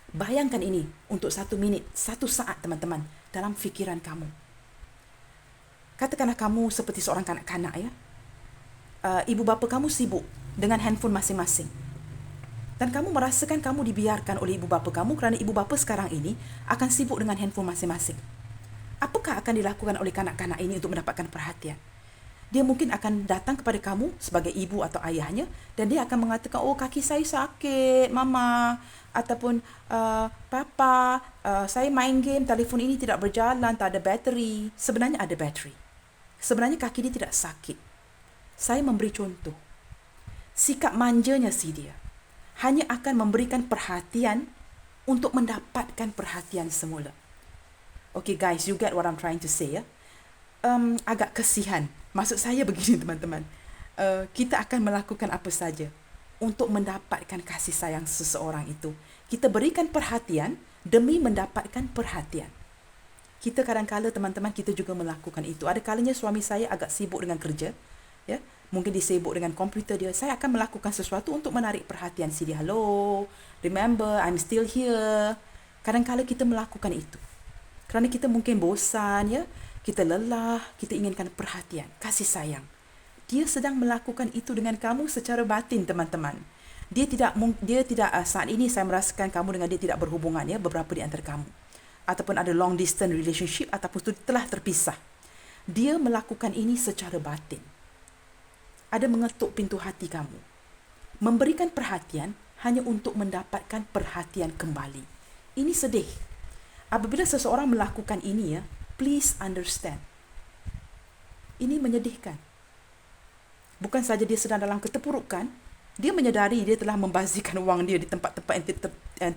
Bayangkan ini untuk 1 minit, 1 saat teman-teman dalam fikiran kamu. Katakanlah kamu seperti seorang kanak-kanak ya. Ibu bapa kamu sibuk dengan handphone masing-masing. Dan kamu merasakan kamu dibiarkan oleh ibu bapa kamu kerana ibu bapa sekarang ini akan sibuk dengan handphone masing-masing. Apakah akan dilakukan oleh kanak-kanak ini untuk mendapatkan perhatian? Dia mungkin akan datang kepada kamu sebagai ibu atau ayahnya dan dia akan mengatakan, oh kaki saya sakit, mama. Ataupun, papa, saya main game, telefon ini tidak berjalan, tak ada bateri. Sebenarnya ada bateri. Sebenarnya kaki dia tidak sakit. Saya memberi contoh. Sikap manjanya si dia hanya akan memberikan perhatian untuk mendapatkan perhatian semula. Okay guys, you get what I'm trying to say ya. Agak kesian. Maksud saya begini teman-teman. Kita akan melakukan apa saja untuk mendapatkan kasih sayang seseorang itu. Kita berikan perhatian demi mendapatkan perhatian. Kita kadang-kala teman-teman kita juga melakukan itu. Ada kalanya suami saya agak sibuk dengan kerja. Ya, mungkin dia sibuk dengan komputer dia. Saya akan melakukan sesuatu untuk menarik perhatian si dia. Hello, remember I'm still here. Kadang-kala kita melakukan itu. Kerana kita mungkin bosan ya. Kita lelah, kita inginkan perhatian, kasih sayang. Dia sedang melakukan itu dengan kamu secara batin teman-teman. Dia tidak saat ini saya merasakan kamu dengan dia tidak berhubungan ya, beberapa di antara kamu. Ataupun ada long distance relationship ataupun telah terpisah. Dia melakukan ini secara batin. Ada mengetuk pintu hati kamu. Memberikan perhatian hanya untuk mendapatkan perhatian kembali. Ini sedih. Apabila seseorang melakukan ini ya, please understand. Ini menyedihkan. Bukan saja dia sedang dalam keterpurukan, dia menyedari dia telah membazirkan wang dia di tempat-tempat yang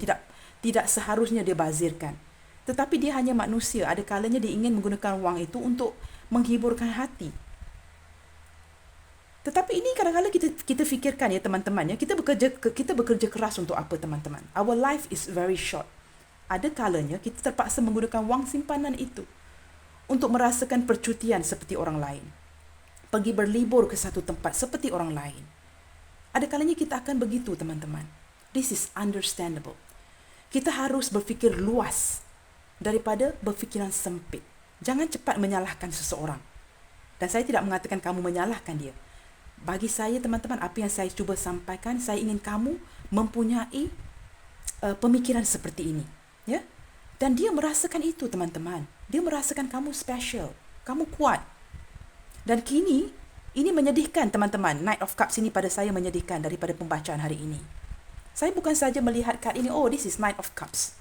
tidak seharusnya dia bazirkan. Tetapi dia hanya manusia. Ada kalanya dia ingin menggunakan wang itu untuk menghiburkan hati. Tetapi ini kadang-kadang kita fikirkan ya teman-teman ya, kita bekerja keras untuk apa teman-teman? Our life is very short. Ada kalanya kita terpaksa menggunakan wang simpanan itu untuk merasakan percutian seperti orang lain. Pergi berlibur ke satu tempat seperti orang lain. Ada kalanya kita akan begitu teman-teman. This is understandable. Kita harus berfikir luas daripada berfikiran sempit. Jangan cepat menyalahkan seseorang. Dan saya tidak mengatakan kamu menyalahkan dia. Bagi saya teman-teman, apa yang saya cuba sampaikan, saya ingin kamu mempunyai pemikiran seperti ini, ya. Dan dia merasakan itu teman-teman. Dia merasakan kamu special, kamu kuat. Dan kini ini menyedihkan teman-teman. Knight of Cups ini pada saya menyedihkan daripada pembacaan hari ini. Saya bukan saja melihat kad ini, oh this is Knight of Cups.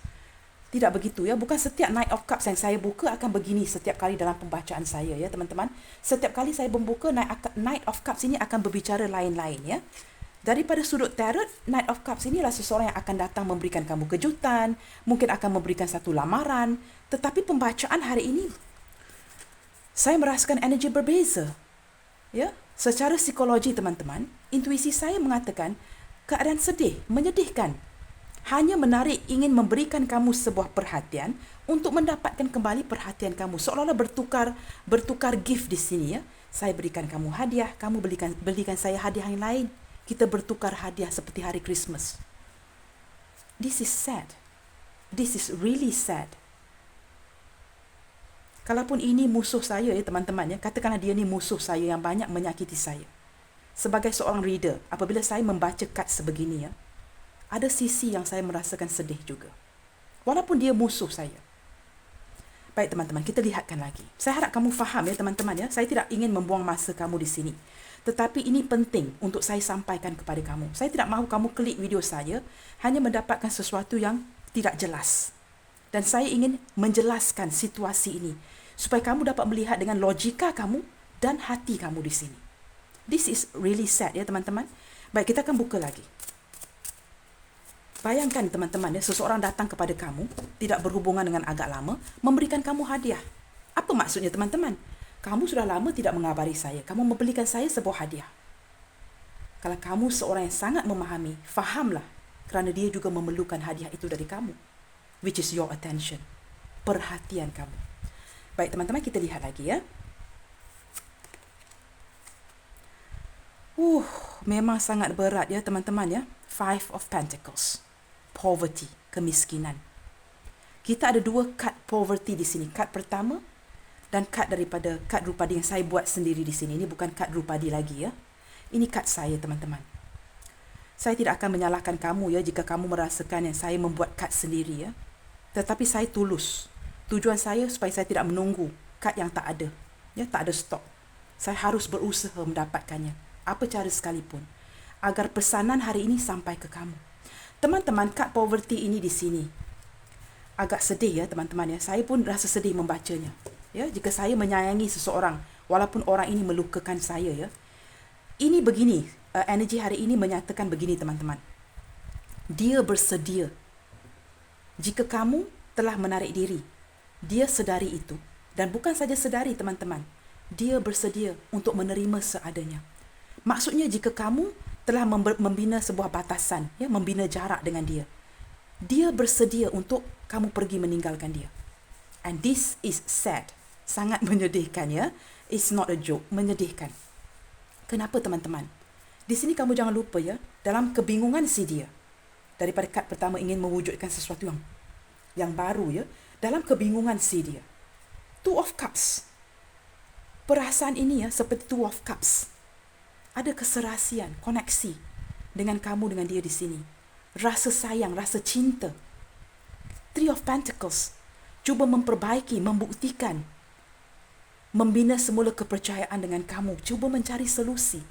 Tidak begitu ya, bukan setiap Knight of Cups yang saya buka akan begini setiap kali dalam pembacaan saya ya teman-teman. Setiap kali saya membuka Knight of Cups ini akan berbicara lain-lain ya. Daripada sudut tarot, Knight of Cups inilah seseorang yang akan datang memberikan kamu kejutan, mungkin akan memberikan satu lamaran. Tetapi pembacaan hari ini, saya merasakan energi berbeza. Ya, secara psikologi teman-teman, intuisi saya mengatakan keadaan sedih, menyedihkan. Hanya menarik ingin memberikan kamu sebuah perhatian untuk mendapatkan kembali perhatian kamu. Seolah-olah bertukar gift di sini ya. Saya berikan kamu hadiah, kamu belikan saya hadiah yang lain. Kita bertukar hadiah seperti hari Christmas. This is sad. This is really sad. Kalaupun ini musuh saya ya teman-teman ya, katakanlah dia ni musuh saya yang banyak menyakiti saya. Sebagai seorang reader, apabila saya membaca kad sebegini ya, ada sisi yang saya merasakan sedih juga. Walaupun dia musuh saya. Baik teman-teman, kita lihatkan lagi. Saya harap kamu faham ya teman-teman ya. Saya tidak ingin membuang masa kamu di sini. Tetapi ini penting untuk saya sampaikan kepada kamu. Saya tidak mahu kamu klik video saya hanya mendapatkan sesuatu yang tidak jelas. Dan saya ingin menjelaskan situasi ini supaya kamu dapat melihat dengan logika kamu dan hati kamu di sini. This is really sad ya teman-teman. Baik, kita akan buka lagi. Bayangkan teman-teman ya, seseorang datang kepada kamu, tidak berhubungan dengan agak lama, memberikan kamu hadiah. Apa maksudnya teman-teman? Kamu sudah lama tidak mengabari saya, kamu memberikan saya sebuah hadiah. Kalau kamu seorang yang sangat memahami, fahamlah, kerana dia juga memerlukan hadiah itu dari kamu. Which is your attention. Perhatian kamu. Baik teman-teman, kita lihat lagi ya. Memang sangat berat ya teman-teman ya. Five of Pentacles. Poverty, kemiskinan. Kita ada dua kad poverty di sini. Kad pertama dan kad daripada kad Drupadi yang saya buat sendiri di sini. Ini bukan kad Drupadi lagi ya. Ini kad saya teman-teman. Saya tidak akan menyalahkan kamu ya jika kamu merasakan yang saya membuat kad sendiri ya. Tetapi saya tulus. Tujuan saya supaya saya tidak menunggu kad yang tak ada. Ya, tak ada stok. Saya harus berusaha mendapatkannya. Apa cara sekalipun. Agar pesanan hari ini sampai ke kamu. Teman-teman, kad poverty ini di sini agak sedih ya teman-teman ya. Saya pun rasa sedih membacanya. Ya, jika saya menyayangi seseorang walaupun orang ini melukakan saya ya. Ini begini, energi hari ini menyatakan begini teman-teman. Dia bersedia. Jika kamu telah menarik diri, dia sedari itu. Dan bukan saja sedari teman-teman. Dia bersedia untuk menerima seadanya. Maksudnya jika kamu telah membina sebuah batasan, ya, membina jarak dengan dia. Dia bersedia untuk kamu pergi meninggalkan dia. And this is sad. Sangat menyedihkan ya. It's not a joke, menyedihkan. Kenapa teman-teman? Di sini kamu jangan lupa ya, dalam kebingungan si dia. Daripada kad pertama ingin mewujudkan sesuatu yang baru ya, dalam kebingungan si dia. Two of Cups. Perasaan ini ya seperti Two of Cups. Ada keserasian, koneksi dengan kamu, dengan dia di sini. Rasa sayang, rasa cinta. Three of Pentacles. Cuba memperbaiki, membuktikan. Membina semula kepercayaan dengan kamu. Cuba mencari solusi.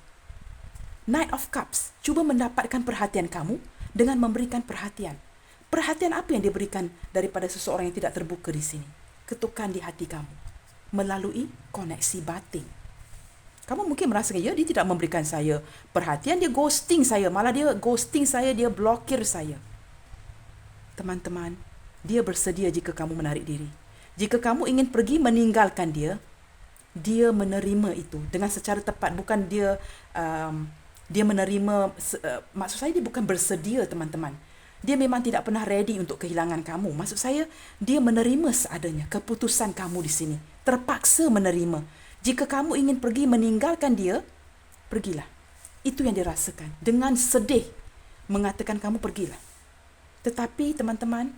Knight of Cups. Cuba mendapatkan perhatian kamu dengan memberikan perhatian. Perhatian apa yang diberikan daripada seseorang yang tidak terbuka di sini? Ketukan di hati kamu. Melalui koneksi batin. Kamu mungkin merasa, ya, dia tidak memberikan saya perhatian, dia ghosting saya. Malah dia ghosting saya, dia blokir saya. Teman-teman, dia bersedia jika kamu menarik diri. Jika kamu ingin pergi meninggalkan dia, dia menerima itu dengan secara tepat, bukan dia menerima, maksud saya dia bukan bersedia teman-teman. Dia memang tidak pernah ready untuk kehilangan kamu. Maksud saya, dia menerima seadanya keputusan kamu di sini. Terpaksa menerima. Jika kamu ingin pergi meninggalkan dia, pergilah. Itu yang dia rasakan. Dengan sedih mengatakan kamu pergilah. Tetapi teman-teman,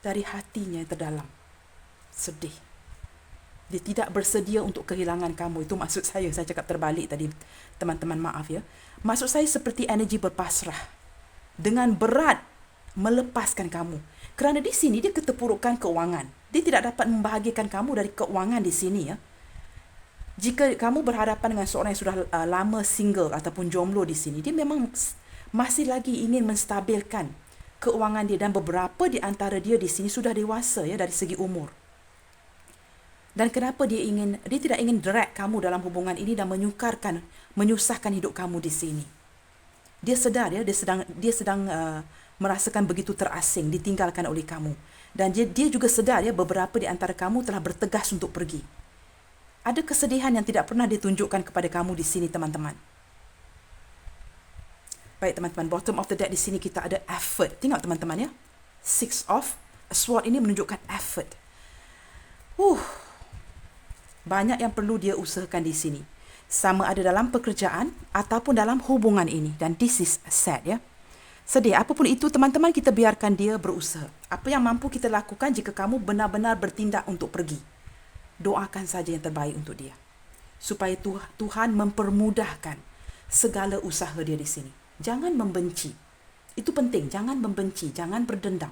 dari hatinya yang terdalam, sedih. Dia tidak bersedia untuk kehilangan kamu. Itu maksud saya cakap terbalik tadi. Teman-teman maaf ya. Maksud saya seperti energi berpasrah. Dengan berat melepaskan kamu. Kerana di sini dia keterpurukan keuangan. Dia tidak dapat membahagiakan kamu dari keuangan di sini ya. Jika kamu berhadapan dengan seorang yang sudah lama single ataupun jomblo di sini, dia memang masih lagi ingin menstabilkan keuangan dia, dan beberapa di antara dia di sini sudah dewasa ya dari segi umur. Dan kenapa dia tidak ingin drag kamu dalam hubungan ini dan menyusahkan hidup kamu di sini. Dia sedar ya, dia sedang merasakan begitu terasing, ditinggalkan oleh kamu. Dan dia juga sedar ya, beberapa di antara kamu telah bertegas untuk pergi. Ada kesedihan yang tidak pernah ditunjukkan kepada kamu di sini, teman-teman. Baik, teman-teman, bottom of the deck di sini kita ada effort. Tengok, teman-teman ya. Six of Swords ini menunjukkan effort. Banyak yang perlu dia usahakan di sini. Sama ada dalam pekerjaan ataupun dalam hubungan ini. Dan this is sad ya. Sedih, apapun itu teman-teman, kita biarkan dia berusaha. Apa yang mampu kita lakukan jika kamu benar-benar bertindak untuk pergi. Doakan saja yang terbaik untuk dia. Supaya Tuhan mempermudahkan segala usaha dia di sini. Jangan membenci. Itu penting, jangan membenci, jangan berdendam.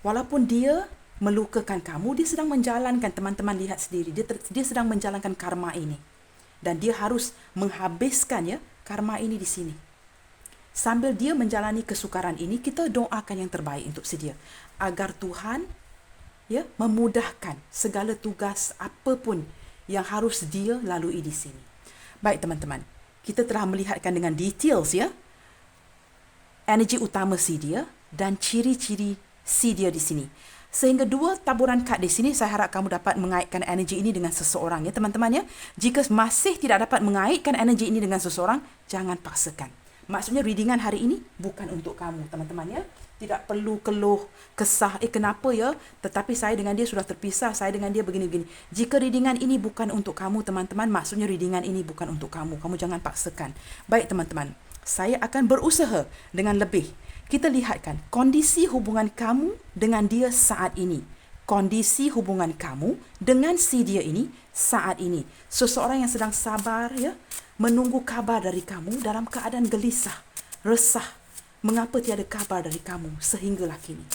Walaupun dia melukakan kamu, dia sedang menjalankan, teman-teman lihat sendiri, dia sedang menjalankan karma ini. Dan dia harus menghabiskan ya karma ini di sini. Sambil dia menjalani kesukaran ini, kita doakan yang terbaik untuk dia. Agar Tuhan ya memudahkan segala tugas apapun yang harus dia lalui di sini. Baik teman-teman, kita telah melihatkan dengan details ya energi utama si dia dan ciri-ciri si dia di sini. Sehingga 2 taburan kad di sini, saya harap kamu dapat mengaitkan energi ini dengan seseorang ya teman-teman ya. Jika masih tidak dapat mengaitkan energi ini dengan seseorang, jangan paksakan. Maksudnya readingan hari ini bukan untuk kamu teman-teman ya. Tidak perlu keluh, kesah, kenapa ya, tetapi saya dengan dia sudah terpisah, saya dengan dia begini-begini. Jika readingan ini bukan untuk kamu teman-teman, maksudnya readingan ini bukan untuk kamu. Kamu jangan paksakan. Baik teman-teman, saya akan berusaha dengan lebih. Kita lihatkan kondisi hubungan kamu dengan dia saat ini. Kondisi hubungan kamu dengan si dia ini saat ini. Seseorang yang sedang sabar ya, menunggu kabar dari kamu dalam keadaan gelisah, resah. Mengapa tiada kabar dari kamu sehinggalah kini?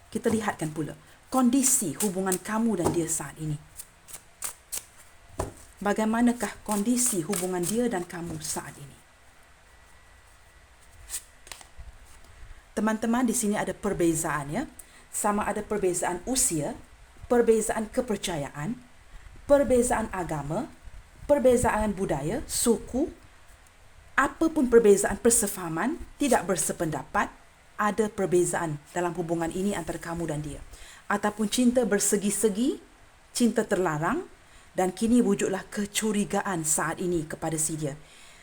Kita lihatkan pula kondisi hubungan kamu dan dia saat ini. Bagaimanakah kondisi hubungan dia dan kamu saat ini? Teman-teman, di sini ada perbezaan ya. Sama ada perbezaan usia, perbezaan kepercayaan, perbezaan agama, perbezaan budaya, suku, apapun perbezaan persefahaman, tidak bersependapat, ada perbezaan dalam hubungan ini antara kamu dan dia. Ataupun cinta bersegi-segi, cinta terlarang, dan kini wujudlah kecurigaan saat ini kepada si dia.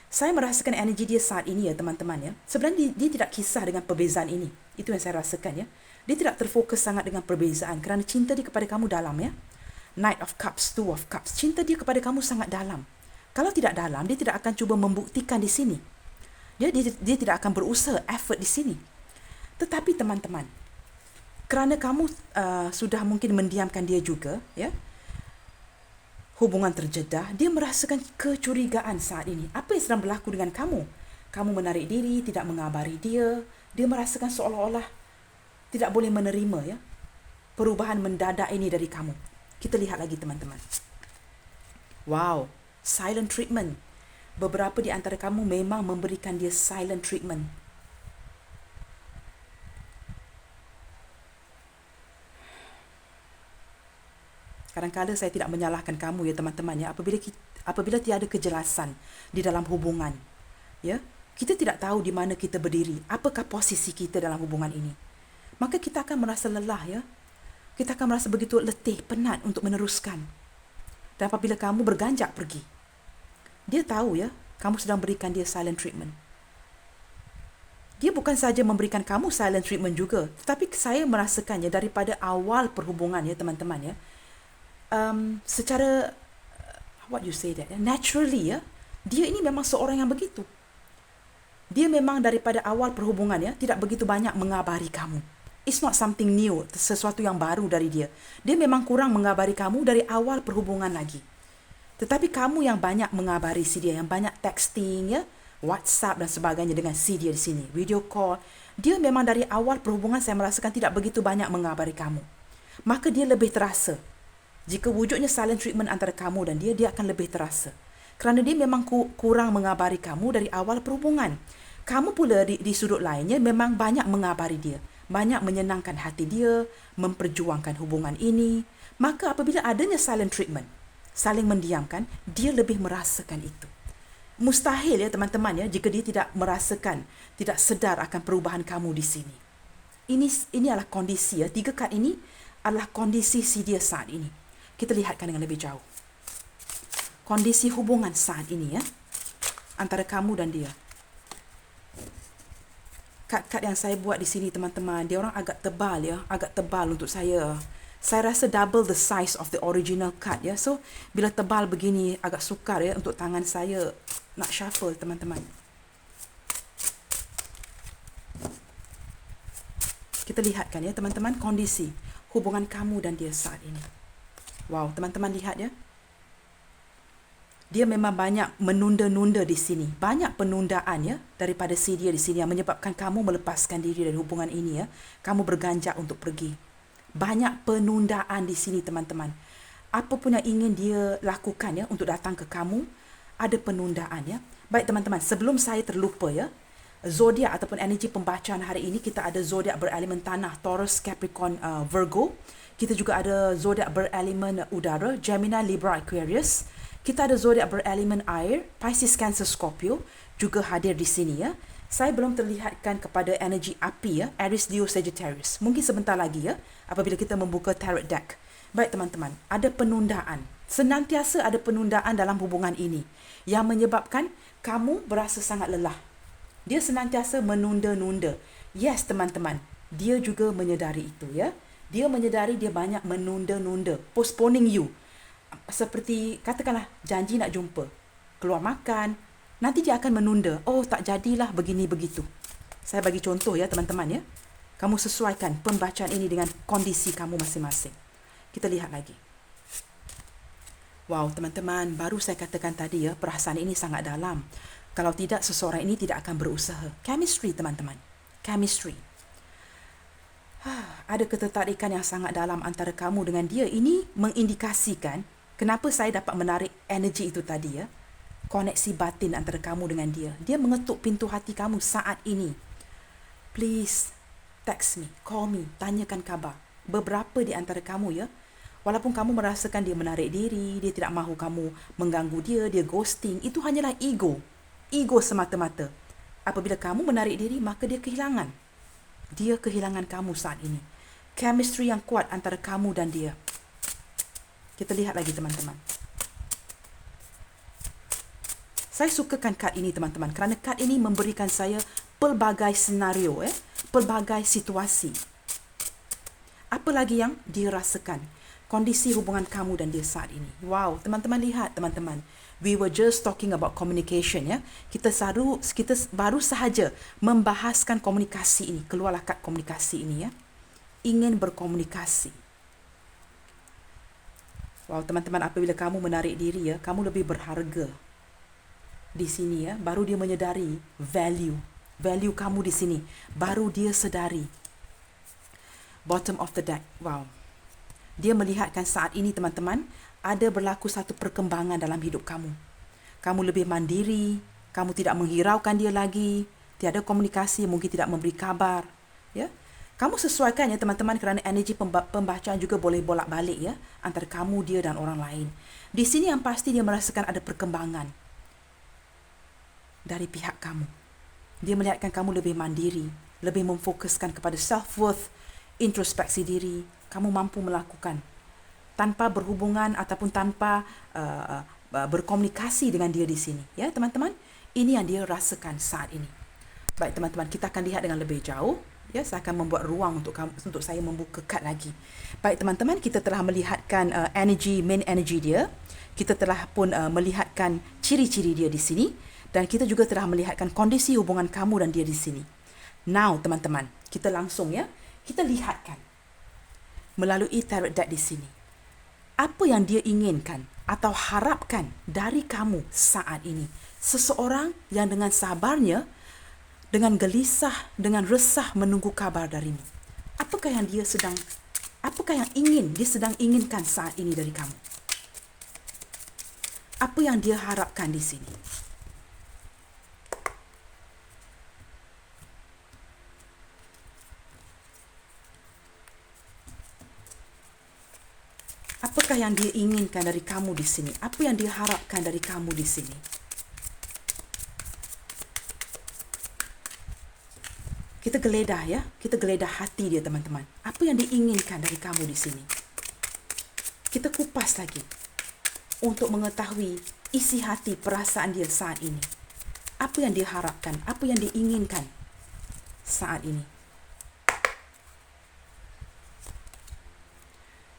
Saya merasakan energi dia saat ini ya teman-teman ya. Sebenarnya dia tidak kisah dengan perbezaan ini. Itu yang saya rasakan ya. Dia tidak terfokus sangat dengan perbezaan kerana cinta dia kepada kamu dalam ya. Knight of Cups, Two of Cups. Cinta dia kepada kamu sangat dalam. Kalau tidak dalam, dia tidak akan cuba membuktikan di sini. Dia tidak akan berusaha, effort di sini. Tetapi teman-teman, kerana kamu sudah mungkin mendiamkan dia juga ya. Hubungan terjedah, dia merasakan kecurigaan saat ini. Apa yang sedang berlaku dengan kamu? Kamu menarik diri, tidak mengabari dia. Dia merasakan seolah-olah tidak boleh menerima ya perubahan mendadak ini dari kamu. Kita lihat lagi teman-teman. Wow, silent treatment. Beberapa di antara kamu memang memberikan dia silent treatment. Kadang-kadang saya tidak menyalahkan kamu ya teman-teman ya, apabila tiada kejelasan di dalam hubungan ya, kita tidak tahu di mana kita berdiri, apakah posisi kita dalam hubungan ini, maka kita akan merasa lelah ya, kita akan merasa begitu letih, penat untuk meneruskan. Dan apabila kamu berganjak pergi, dia tahu ya, kamu sedang berikan dia silent treatment. Dia bukan saja memberikan kamu silent treatment juga, tetapi saya merasakannya daripada awal perhubungan ya teman-teman ya. Secara what you say that, naturally ya, dia ini memang seorang yang begitu. Dia memang daripada awal perhubungan ya, tidak begitu banyak mengabari kamu. It's not something new, sesuatu yang baru dari dia. Dia memang kurang mengabari kamu dari awal perhubungan lagi. Tetapi kamu yang banyak mengabari si dia, yang banyak texting ya, WhatsApp dan sebagainya dengan si dia di sini, video call. Dia memang dari awal perhubungan saya merasakan tidak begitu banyak mengabari kamu. Maka dia lebih terasa. Jika wujudnya silent treatment antara kamu dan dia akan lebih terasa. Kerana dia memang kurang mengabari kamu dari awal perhubungan. Kamu pula di sudut lainnya memang banyak mengabari dia. Banyak menyenangkan hati dia, memperjuangkan hubungan ini. Maka apabila adanya silent treatment, saling mendiamkan, dia lebih merasakan itu. Mustahil ya teman-teman ya, jika dia tidak merasakan, tidak sedar akan perubahan kamu di sini. Ini adalah kondisi ya, 3 kad ini adalah kondisi si dia saat ini. Kita lihatkan dengan lebih jauh. Kondisi hubungan saat ini ya, antara kamu dan dia. Kad-kad yang saya buat di sini teman-teman, dia orang agak tebal ya, agak tebal untuk saya. Saya rasa double the size of the original card ya. So, bila tebal begini agak sukar ya untuk tangan saya nak shuffle teman-teman. Kita lihatkan ya teman-teman kondisi hubungan kamu dan dia saat ini. Wow, teman-teman lihat ya. Dia memang banyak menunda-nunda di sini. Banyak penundaan ya daripada si dia di sini yang menyebabkan kamu melepaskan diri dari hubungan ini ya. Kamu berganjak untuk pergi. Banyak penundaan di sini teman-teman. Apa pun yang ingin dia lakukan ya untuk datang ke kamu, ada penundaan ya. Baik teman-teman, sebelum saya terlupa ya, zodiak ataupun energi pembacaan hari ini kita ada zodiak berelemen tanah, Taurus, Capricorn, Virgo. Kita juga ada zodiak berelemen udara, Gemini, Libra, Aquarius. Kita ada zodiak berelemen air, Pisces, Cancer, Scorpio juga hadir di sini ya. Saya belum terlihatkan kepada energi api ya, Aries, Leo, Sagittarius. Mungkin sebentar lagi ya, apabila kita membuka tarot deck. Baik teman-teman, ada penundaan. Senantiasa ada penundaan dalam hubungan ini yang menyebabkan kamu berasa sangat lelah. Dia senantiasa menunda-nunda. Yes teman-teman, dia juga menyedari itu ya. Dia menyedari dia banyak menunda-nunda, postponing you. Seperti katakanlah janji nak jumpa, keluar makan, nanti dia akan menunda. Oh, tak jadilah begini begitu. Saya bagi contoh ya teman-teman ya. Kamu sesuaikan pembacaan ini dengan kondisi kamu masing-masing. Kita lihat lagi. Wow, teman-teman, baru saya katakan tadi ya, perasaan ini sangat dalam. Kalau tidak, seseorang ini tidak akan berusaha. Chemistry, teman-teman. Chemistry. Ada ketertarikan yang sangat dalam antara kamu dengan dia. Ini mengindikasikan kenapa saya dapat menarik energi itu tadi ya. Koneksi batin antara kamu dengan dia. Dia mengetuk pintu hati kamu saat ini. Please, text me, call me, tanyakan khabar. Beberapa di antara kamu ya, walaupun kamu merasakan dia menarik diri, dia tidak mahu kamu mengganggu dia ghosting, itu hanyalah ego. Ego semata-mata. Apabila kamu menarik diri, maka dia kehilangan. Dia kehilangan kamu saat ini. Chemistry yang kuat antara kamu dan dia. Kita lihat lagi teman-teman. Saya sukakan kad ini teman-teman kerana kad ini memberikan saya pelbagai senario, pelbagai situasi. Apa lagi yang dia rasakan? Kondisi hubungan kamu dan dia saat ini. Wow, teman-teman lihat teman-teman. We were just talking about communication ya. Kita baru sahaja membahaskan komunikasi ini. Keluarlah kad komunikasi ini ya. Ingin berkomunikasi. Wow, teman-teman, apabila kamu menarik diri ya, kamu lebih berharga. Di sini ya, baru dia menyedari value kamu di sini. Baru dia sedari. Bottom of the deck. Wow. Dia melihatkan saat ini teman-teman, ada berlaku satu perkembangan dalam hidup kamu. Kamu lebih mandiri, kamu tidak menghiraukan dia lagi, tiada komunikasi, mungkin tidak memberi kabar, ya. Kamu sesuaikan ya teman-teman kerana energi pembacaan juga boleh bolak-balik ya antara kamu, dia dan orang lain. Di sini yang pasti dia merasakan ada perkembangan dari pihak kamu. Dia melihatkan kamu lebih mandiri, lebih memfokuskan kepada self-worth, introspeksi diri. Kamu mampu melakukan tanpa berhubungan ataupun tanpa berkomunikasi dengan dia di sini. Ya, teman-teman, ini yang dia rasakan saat ini. Baik, teman-teman, kita akan lihat dengan lebih jauh. Ya, saya akan membuat ruang untuk saya membuka kad lagi. Baik, teman-teman, kita telah melihatkan main energy dia. Kita telah pun melihatkan ciri-ciri dia di sini. Dan kita juga telah melihatkan kondisi hubungan kamu dan dia di sini. Now, teman-teman, kita langsung kita lihatkan melalui tarot deck di sini. Apa yang dia inginkan atau harapkan dari kamu saat ini. Seseorang yang dengan sabarnya, dengan gelisah, dengan resah menunggu kabar darimu. Apakah yang dia sedang inginkan saat ini dari kamu? Apa yang dia harapkan di sini? Apakah yang dia inginkan dari kamu di sini? Apa yang dia harapkan dari kamu di sini? Kita geledah ya, kita geledah hati dia, teman-teman. Apa yang dia inginkan dari kamu di sini? Kita kupas lagi untuk mengetahui isi hati perasaan dia saat ini. Apa yang dia harapkan? Apa yang dia inginkan saat ini?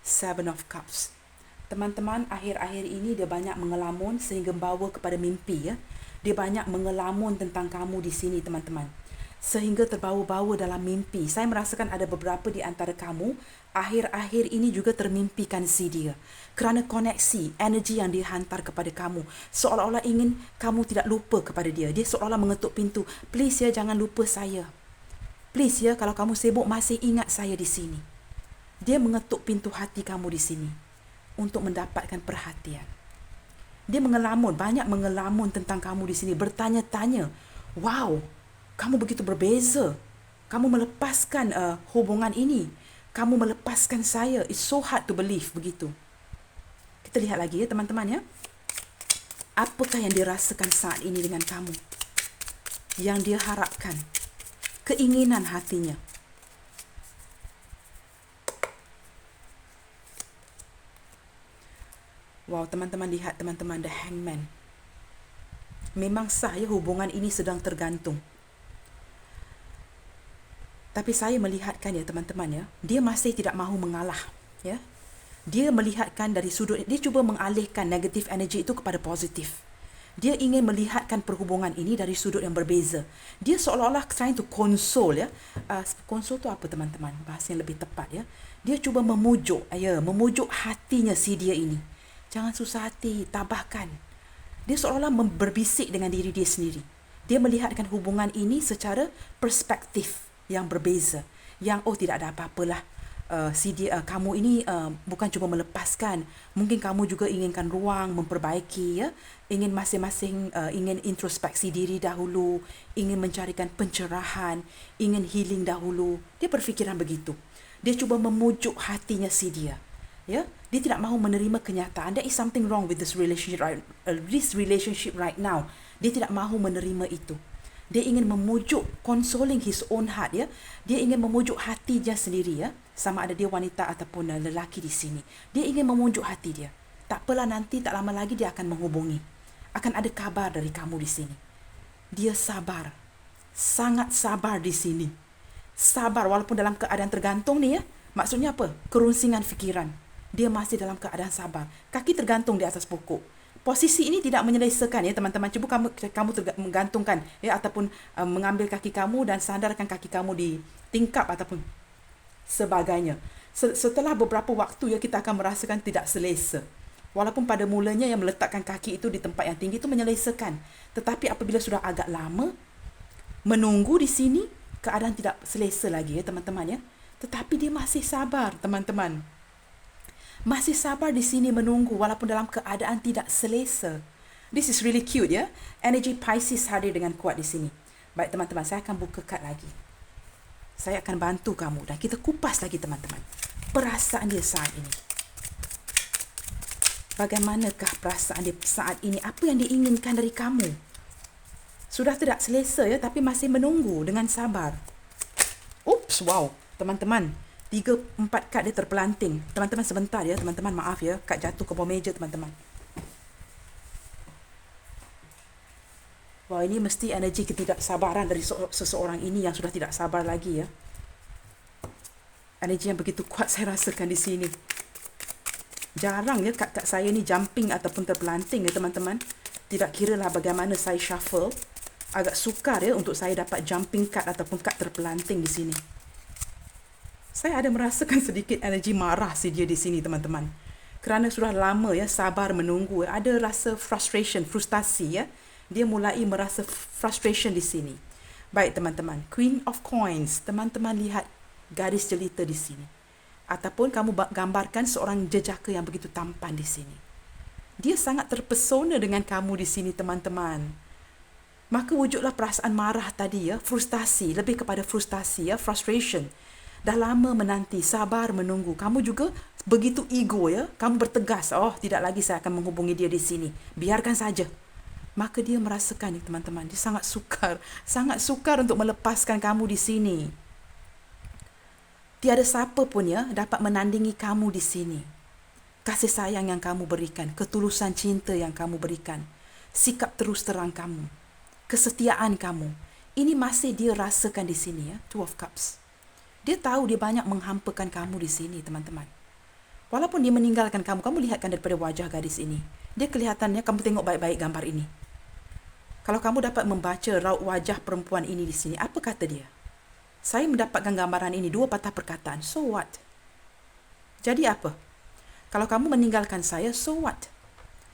Seven of Cups. Teman-teman, akhir-akhir ini dia banyak mengelamun sehingga membawa kepada mimpi ya. Dia banyak mengelamun tentang kamu di sini, teman-teman. Sehingga terbawa-bawa dalam mimpi. Saya merasakan ada beberapa di antara kamu akhir-akhir ini juga termimpikan si dia. Kerana koneksi, energi yang dia hantar kepada kamu. Seolah-olah ingin kamu tidak lupa kepada dia. Dia seolah-olah mengetuk pintu. Please ya, jangan lupa saya. Please ya, kalau kamu sibuk masih ingat saya di sini. Dia mengetuk pintu hati kamu di sini untuk mendapatkan perhatian. Dia mengelamun, banyak mengelamun tentang kamu di sini, bertanya-tanya, wow, kamu begitu berbeza. Kamu melepaskan hubungan ini. Kamu melepaskan saya. It's so hard to believe, begitu. Kita lihat lagi ya, teman-teman ya. Apakah yang dia rasakan saat ini dengan kamu? Yang dia harapkan. Keinginan hatinya. Wow, teman-teman lihat, teman-teman, The Hangman. Memang sah ya, hubungan ini sedang tergantung. Tapi saya melihatkan ya, teman-teman ya, dia masih tidak mahu mengalah ya. Dia melihatkan dari sudut, dia cuba mengalihkan negatif energi itu kepada positif. Dia ingin melihatkan perhubungan ini dari sudut yang berbeza. Dia seolah-olah trying to console ya. Console tu apa, teman-teman? Bahasa yang lebih tepat ya. Dia cuba memujuk hatinya si dia ini. Jangan susah hati, tabahkan. Dia seolah-olah berbisik dengan diri dia sendiri. Dia melihatkan hubungan ini secara perspektif yang berbeza. Yang, oh, tidak ada apa-apalah. Kamu ini bukan cuma melepaskan. Mungkin kamu juga inginkan ruang, memperbaiki. Ya? Ingin masing-masing, ingin introspeksi diri dahulu. Ingin mencarikan pencerahan. Ingin healing dahulu. Dia berfikiran begitu. Dia cuba memujuk hatinya si dia. Ya, dia tidak mahu menerima kenyataan. There is something wrong with this relationship right now. Dia tidak mahu menerima itu. Dia ingin memujuk, consoling his own heart ya. Dia ingin memujuk hatinya sendiri ya. Sama ada dia wanita ataupun lelaki di sini. Dia ingin memujuk hati dia. Tak apalah, nanti tak lama lagi dia akan menghubungi. Akan ada kabar dari kamu di sini. Dia sabar. Sangat sabar di sini. Sabar walaupun dalam keadaan tergantung ni ya. Maksudnya apa? Kerunsingan fikiran. Dia masih dalam keadaan sabar. Kaki tergantung di atas pokok. Posisi ini tidak menyelesaikan ya, teman-teman. Cuba kamu menggantungkan ya, ataupun mengambil kaki kamu dan sandarkan kaki kamu di tingkap ataupun sebagainya. Setelah beberapa waktu ya, kita akan merasakan tidak selesa. Walaupun pada mulanya yang meletakkan kaki itu di tempat yang tinggi itu menyelesaikan. Tetapi apabila sudah agak lama menunggu di sini, keadaan tidak selesa lagi ya, teman-teman ya. Tetapi dia masih sabar, teman-teman. Masih sabar di sini menunggu walaupun dalam keadaan tidak selesa. This is really cute ya. Energy Pisces hadir dengan kuat di sini. Baik, teman-teman, saya akan buka kad lagi. Saya akan bantu kamu dan kita kupas lagi, teman-teman. Perasaan dia saat ini. Bagaimanakah perasaan dia saat ini? Apa yang diinginkan dari kamu? Sudah tidak selesa ya, tapi masih menunggu dengan sabar. Oops, wow. Teman-teman, 3-4 kad dia terpelanting. Teman-teman sebentar ya, teman-teman maaf ya, kad jatuh ke bawah meja teman-teman. Wah, ini mesti energi ketidaksabaran dari seseorang ini yang sudah tidak sabar lagi ya. Energi yang begitu kuat saya rasakan di sini. Jarang ya kad-kad saya ni jumping ataupun terpelanting ya teman-teman. Tidak kiralah bagaimana saya shuffle, agak sukar ya untuk saya dapat jumping kad ataupun kad terpelanting di sini. Saya ada merasakan sedikit energi marah si dia di sini teman-teman. Kerana sudah lama ya sabar menunggu, ada rasa frustration, frustasi ya. Dia mulai merasa frustration di sini. Baik teman-teman, Queen of Coins, teman-teman lihat garis jelita di sini. Ataupun kamu gambarkan seorang jejaka yang begitu tampan di sini. Dia sangat terpesona dengan kamu di sini teman-teman. Maka wujudlah perasaan marah tadi ya, frustasi, lebih kepada frustasi ya, frustration. Dah lama menanti, sabar menunggu. Kamu juga begitu ego ya, kamu bertegas, oh tidak lagi saya akan menghubungi dia di sini. Biarkan saja. Maka dia merasakan ni teman-teman, dia sangat sukar untuk melepaskan kamu di sini. Tiada siapa pun ya dapat menandingi kamu di sini. Kasih sayang yang kamu berikan, ketulusan cinta yang kamu berikan, sikap terus terang kamu, kesetiaan kamu, ini masih dia rasakan di sini ya, Two of Cups. Dia tahu dia banyak menghampakan kamu di sini teman-teman. Walaupun dia meninggalkan kamu, kamu lihatkan daripada wajah gadis ini. Dia kelihatannya, kamu tengok baik-baik gambar ini. Kalau kamu dapat membaca raut wajah perempuan ini di sini, apa kata dia? Saya mendapatkan gambaran ini, 2 patah perkataan. So what? Jadi apa? Kalau kamu meninggalkan saya, so what?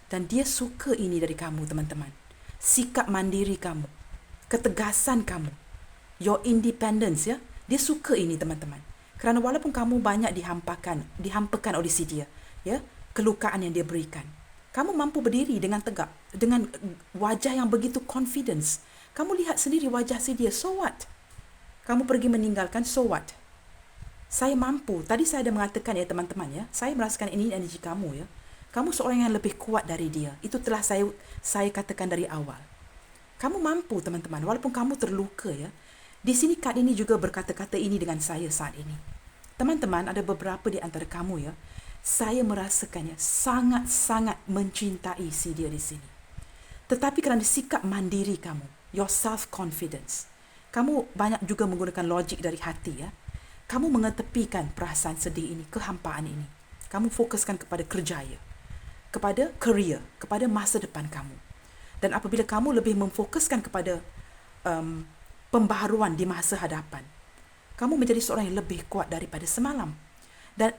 Dan dia suka ini dari kamu, teman-teman. Sikap mandiri kamu. Ketegasan kamu. Your independence, ya. Dia suka ini, teman-teman. Kerana walaupun kamu banyak dihampakan oleh si dia, ya, kelukaan yang dia berikan. Kamu mampu berdiri dengan tegak, dengan wajah yang begitu confidence. Kamu lihat sendiri wajah si dia, so what? Kamu pergi meninggalkan, so what? Saya mampu, tadi saya ada mengatakan ya teman-teman ya, saya merasakan ini energi kamu ya. Kamu seorang yang lebih kuat dari dia. Itu telah saya katakan dari awal. Kamu mampu teman-teman, walaupun kamu terluka ya. Di sini kad ini juga berkata-kata ini dengan saya saat ini. Teman-teman, ada beberapa di antara kamu ya, saya merasakannya sangat-sangat mencintai si dia di sini. Tetapi kerana sikap mandiri kamu, your self-confidence, kamu banyak juga menggunakan logik dari hati ya. Kamu mengetepikan perasaan sedih ini, kehampaan ini. Kamu fokuskan kepada kerjaya, kepada career, kepada masa depan kamu. Dan apabila kamu lebih memfokuskan kepada pembaharuan di masa hadapan, kamu menjadi seorang yang lebih kuat daripada semalam. Dan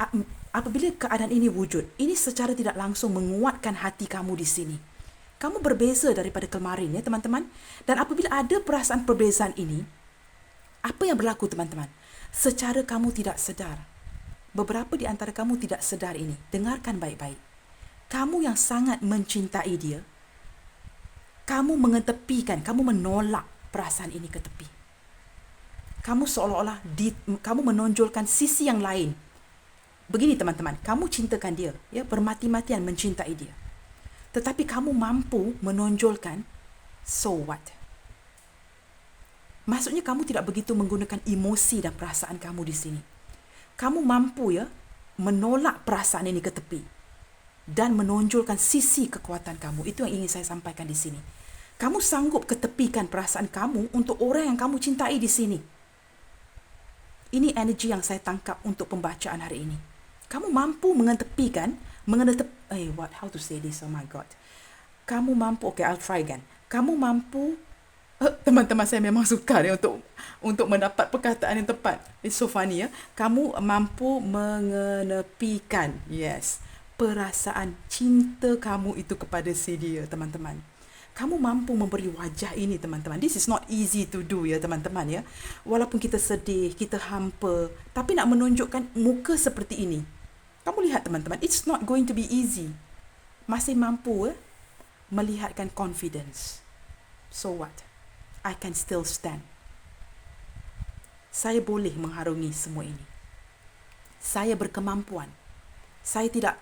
apabila keadaan ini wujud, ini secara tidak langsung menguatkan hati kamu di sini. Kamu berbeza daripada kemarin ya teman-teman. Dan apabila ada perasaan perbezaan ini, apa yang berlaku teman-teman? Secara kamu tidak sedar, beberapa di antara kamu tidak sedar ini, dengarkan baik-baik. Kamu yang sangat mencintai dia, kamu mengetepikan, kamu menolak perasaan ini ke tepi. Kamu seolah-olah kamu menonjolkan sisi yang lain. Begini teman-teman, kamu cintakan dia, ya, bermati-matian mencintai dia. Tetapi kamu mampu menonjolkan, so what? Maksudnya kamu tidak begitu menggunakan emosi dan perasaan kamu di sini. Kamu mampu ya menolak perasaan ini ke tepi dan menonjolkan sisi kekuatan kamu. Itu yang ingin saya sampaikan di sini. Kamu sanggup ketepikan perasaan kamu untuk orang yang kamu cintai di sini. Ini energi yang saya tangkap untuk pembacaan hari ini. Kamu mampu how to say this, oh my god. Kamu mampu, okay, I'll try again. Kamu mampu, teman-teman saya memang sukar ya untuk mendapat perkataan yang tepat. It's so funny ya. Kamu mampu mengenepikan, yes, perasaan cinta kamu itu kepada si dia, teman-teman. Kamu mampu memberi wajah ini, teman-teman. This is not easy to do ya, teman-teman ya. Walaupun kita sedih, kita hampa, tapi nak menunjukkan muka seperti ini. Kamu lihat, teman-teman, it's not going to be easy. Masih mampu melihatkan confidence. So what? I can still stand. Saya boleh mengharungi semua ini. Saya berkemampuan. Saya tidak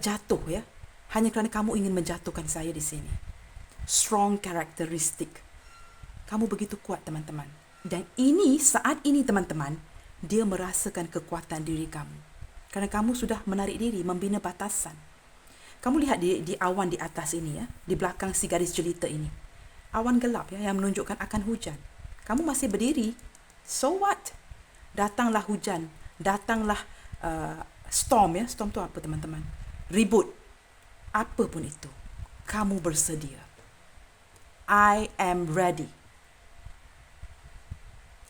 jatuh ya. Hanya kerana kamu ingin menjatuhkan saya di sini. Strong characteristic. Kamu begitu kuat, teman-teman. Dan ini, saat ini, teman-teman, dia merasakan kekuatan diri kamu. Kerana kamu sudah menarik diri, membina batasan. Kamu lihat di awan di atas ini ya, di belakang si garis jelita ini. Awan gelap ya yang menunjukkan akan hujan. Kamu masih berdiri. So what? Datanglah hujan, datanglah storm ya. Storm tu apa teman-teman? Ribut. Apa pun itu. Kamu bersedia. I am ready.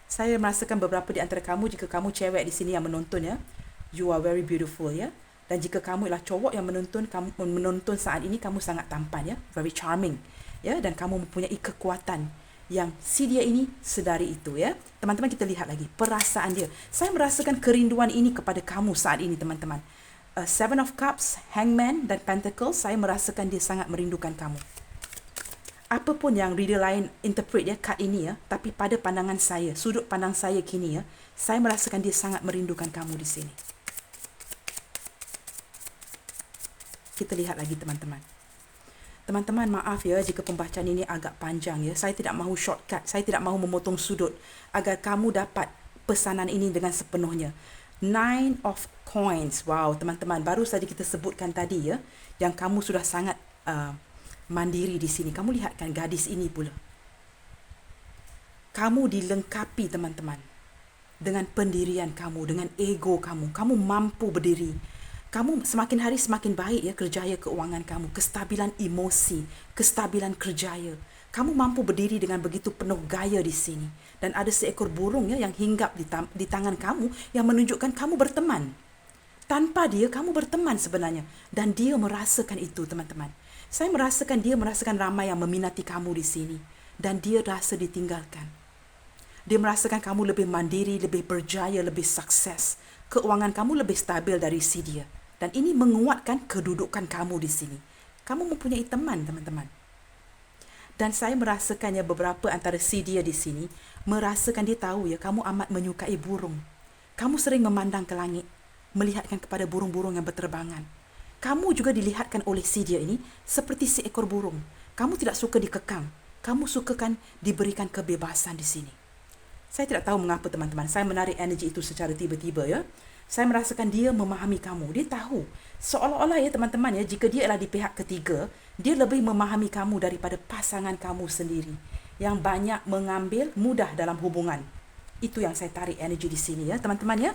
Saya merasakan beberapa di antara kamu, jika kamu cewek di sini yang menonton ya, you are very beautiful ya. Dan jika kamu ialah cowok yang menonton saat ini, kamu sangat tampan ya, very charming ya, dan kamu mempunyai kekuatan yang si dia ini sedari itu ya. Teman-teman, kita lihat lagi perasaan dia. Saya merasakan kerinduan ini kepada kamu saat ini teman-teman. Seven of Cups, Hangman dan Pentacles, saya merasakan dia sangat merindukan kamu. Apapun yang reader lain interpret ya kad ini ya, tapi pada pandangan saya, sudut pandang saya kini ya, saya merasakan dia sangat merindukan kamu di sini. Kita lihat lagi teman-teman. Teman-teman, maaf ya jika pembacaan ini agak panjang ya. Saya tidak mahu shortcut, saya tidak mahu memotong sudut agar kamu dapat pesanan ini dengan sepenuhnya. Nine of Coins. Wow, teman-teman, baru saja kita sebutkan tadi ya, yang kamu sudah sangat mandiri di sini. Kamu lihat kan gadis ini pula. Kamu dilengkapi teman-teman dengan pendirian kamu, dengan ego kamu. Kamu mampu berdiri. Kamu semakin hari semakin baik ya kerjaya keuangan kamu, kestabilan emosi, kestabilan kerjaya. Kamu mampu berdiri dengan begitu penuh gaya di sini. Dan ada seekor burung ya yang hinggap di tangan kamu yang menunjukkan kamu berteman. Tanpa dia, kamu berteman sebenarnya. Dan dia merasakan itu teman-teman. Saya merasakan dia merasakan ramai yang meminati kamu di sini. Dan dia rasa ditinggalkan. Dia merasakan kamu lebih mandiri, lebih berjaya, lebih sukses. Keuangan kamu lebih stabil dari si dia. Dan ini menguatkan kedudukan kamu di sini. Kamu mempunyai teman, teman-teman. Dan saya merasakannya beberapa antara si dia di sini, merasakan dia tahu ya, kamu amat menyukai burung. Kamu sering memandang ke langit, melihatkan kepada burung-burung yang berterbangan. Kamu juga dilihatkan oleh si dia ini seperti seekor burung. Kamu tidak suka dikekang. Kamu sukakan diberikan kebebasan di sini. Saya tidak tahu mengapa teman-teman, saya menarik energi itu secara tiba-tiba ya. Saya merasakan dia memahami kamu. Dia tahu. Seolah-olah ya teman-teman ya, jika dia adalah di pihak ketiga, dia lebih memahami kamu daripada pasangan kamu sendiri. Yang banyak mengambil mudah dalam hubungan. Itu yang saya tarik energi di sini ya teman-teman ya.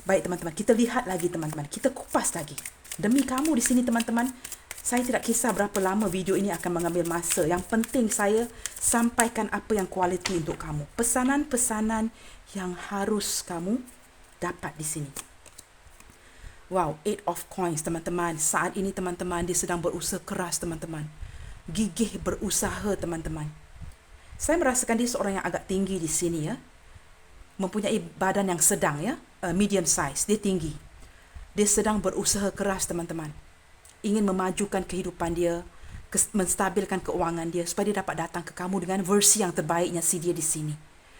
Baik teman-teman, kita lihat lagi teman-teman. Kita kupas lagi. Demi kamu di sini teman-teman. Saya tidak kisah berapa lama video ini akan mengambil masa. Yang penting saya sampaikan apa yang kualiti untuk kamu. Pesanan-pesanan yang harus kamu dapat di sini. Wow, 8 of Coins teman-teman. Saat ini teman-teman, dia sedang berusaha keras teman-teman. Gigih berusaha teman-teman. Saya merasakan dia seorang yang agak tinggi di sini ya. Mempunyai badan yang sedang ya, medium size, dia tinggi. Dia sedang berusaha keras teman-teman. Ingin memajukan kehidupan dia, menstabilkan keuangan dia supaya dia dapat datang ke kamu dengan versi yang terbaiknya si dia di sini.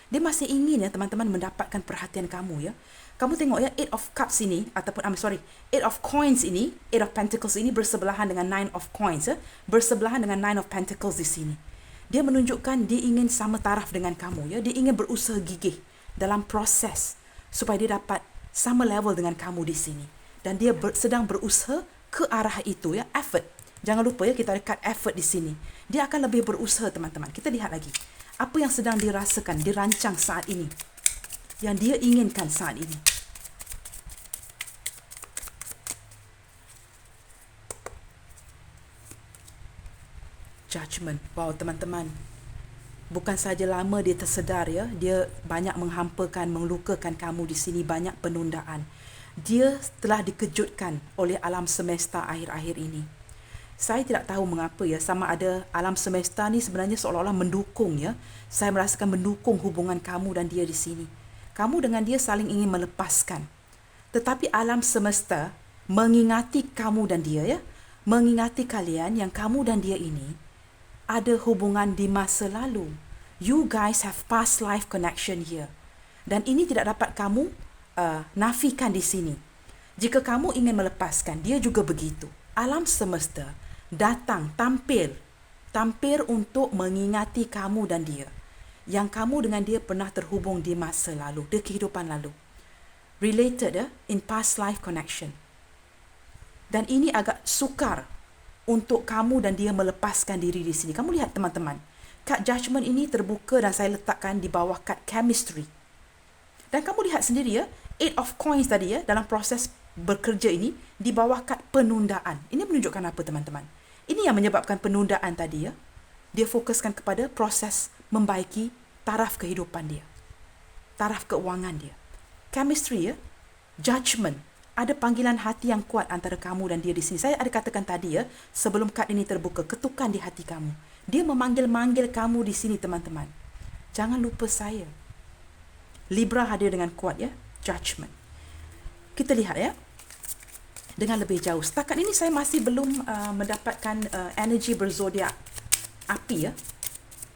Dia masih ingin ya teman-teman mendapatkan perhatian kamu ya. Kamu tengok ya, 8 of Cups ini, ataupun 8 of Coins ini, 8 of Pentacles ini bersebelahan dengan 9 of Coins ya. Bersebelahan dengan 9 of Pentacles di sini. Dia menunjukkan dia ingin sama taraf dengan kamu ya. Dia ingin berusaha gigih dalam proses supaya dia dapat sama level dengan kamu di sini. Dan dia sedang berusaha ke arah itu ya, effort. Jangan lupa ya, kita ada kad effort di sini. Dia akan lebih berusaha teman-teman. Kita lihat lagi. Apa yang sedang dirasakan, dirancang saat ini. Yang dia inginkan saat ini. Judgment. Wow teman-teman. Bukan saja lama dia tersedar ya, dia banyak menghampakan, melukakan kamu di sini, banyak penundaan. Dia telah dikejutkan oleh alam semesta akhir-akhir ini. Saya tidak tahu mengapa ya, sama ada alam semesta ni sebenarnya seolah-olah mendukung ya. Saya merasakan mendukung hubungan kamu dan dia di sini. Kamu dengan dia saling ingin melepaskan. Tetapi alam semesta mengingati kamu dan dia ya. Mengingati kalian yang kamu dan dia ini ada hubungan di masa lalu. You guys have past life connection here. Dan ini tidak dapat kamu nafikan di sini. Jika kamu ingin melepaskan, dia juga begitu. Alam semesta datang, tampil untuk mengingati kamu dan dia. Yang kamu dengan dia pernah terhubung di masa lalu, di kehidupan lalu. related in past life connection. Dan ini agak sukar untuk kamu dan dia melepaskan diri di sini. Kamu lihat teman-teman, kad judgment ini terbuka dan saya letakkan di bawah kad chemistry. Dan kamu lihat sendiri ya, Eight of Coins tadi ya, dalam proses bekerja ini di bawah kad penundaan. Ini menunjukkan apa teman-teman? Ini yang menyebabkan penundaan tadi ya. Dia fokuskan kepada proses membaiki taraf kehidupan dia, taraf keuangan dia. Chemistry ya, judgment. Ada panggilan hati yang kuat antara kamu dan dia di sini. Saya ada katakan tadi ya, sebelum kad ini terbuka, ketukan di hati kamu. Dia memanggil-manggil kamu di sini teman-teman. Jangan lupa saya. Libra hadir dengan kuat ya, judgment. Kita lihat ya, dengan lebih jauh. Setakat ini saya masih belum mendapatkan energi berzodiak api ya.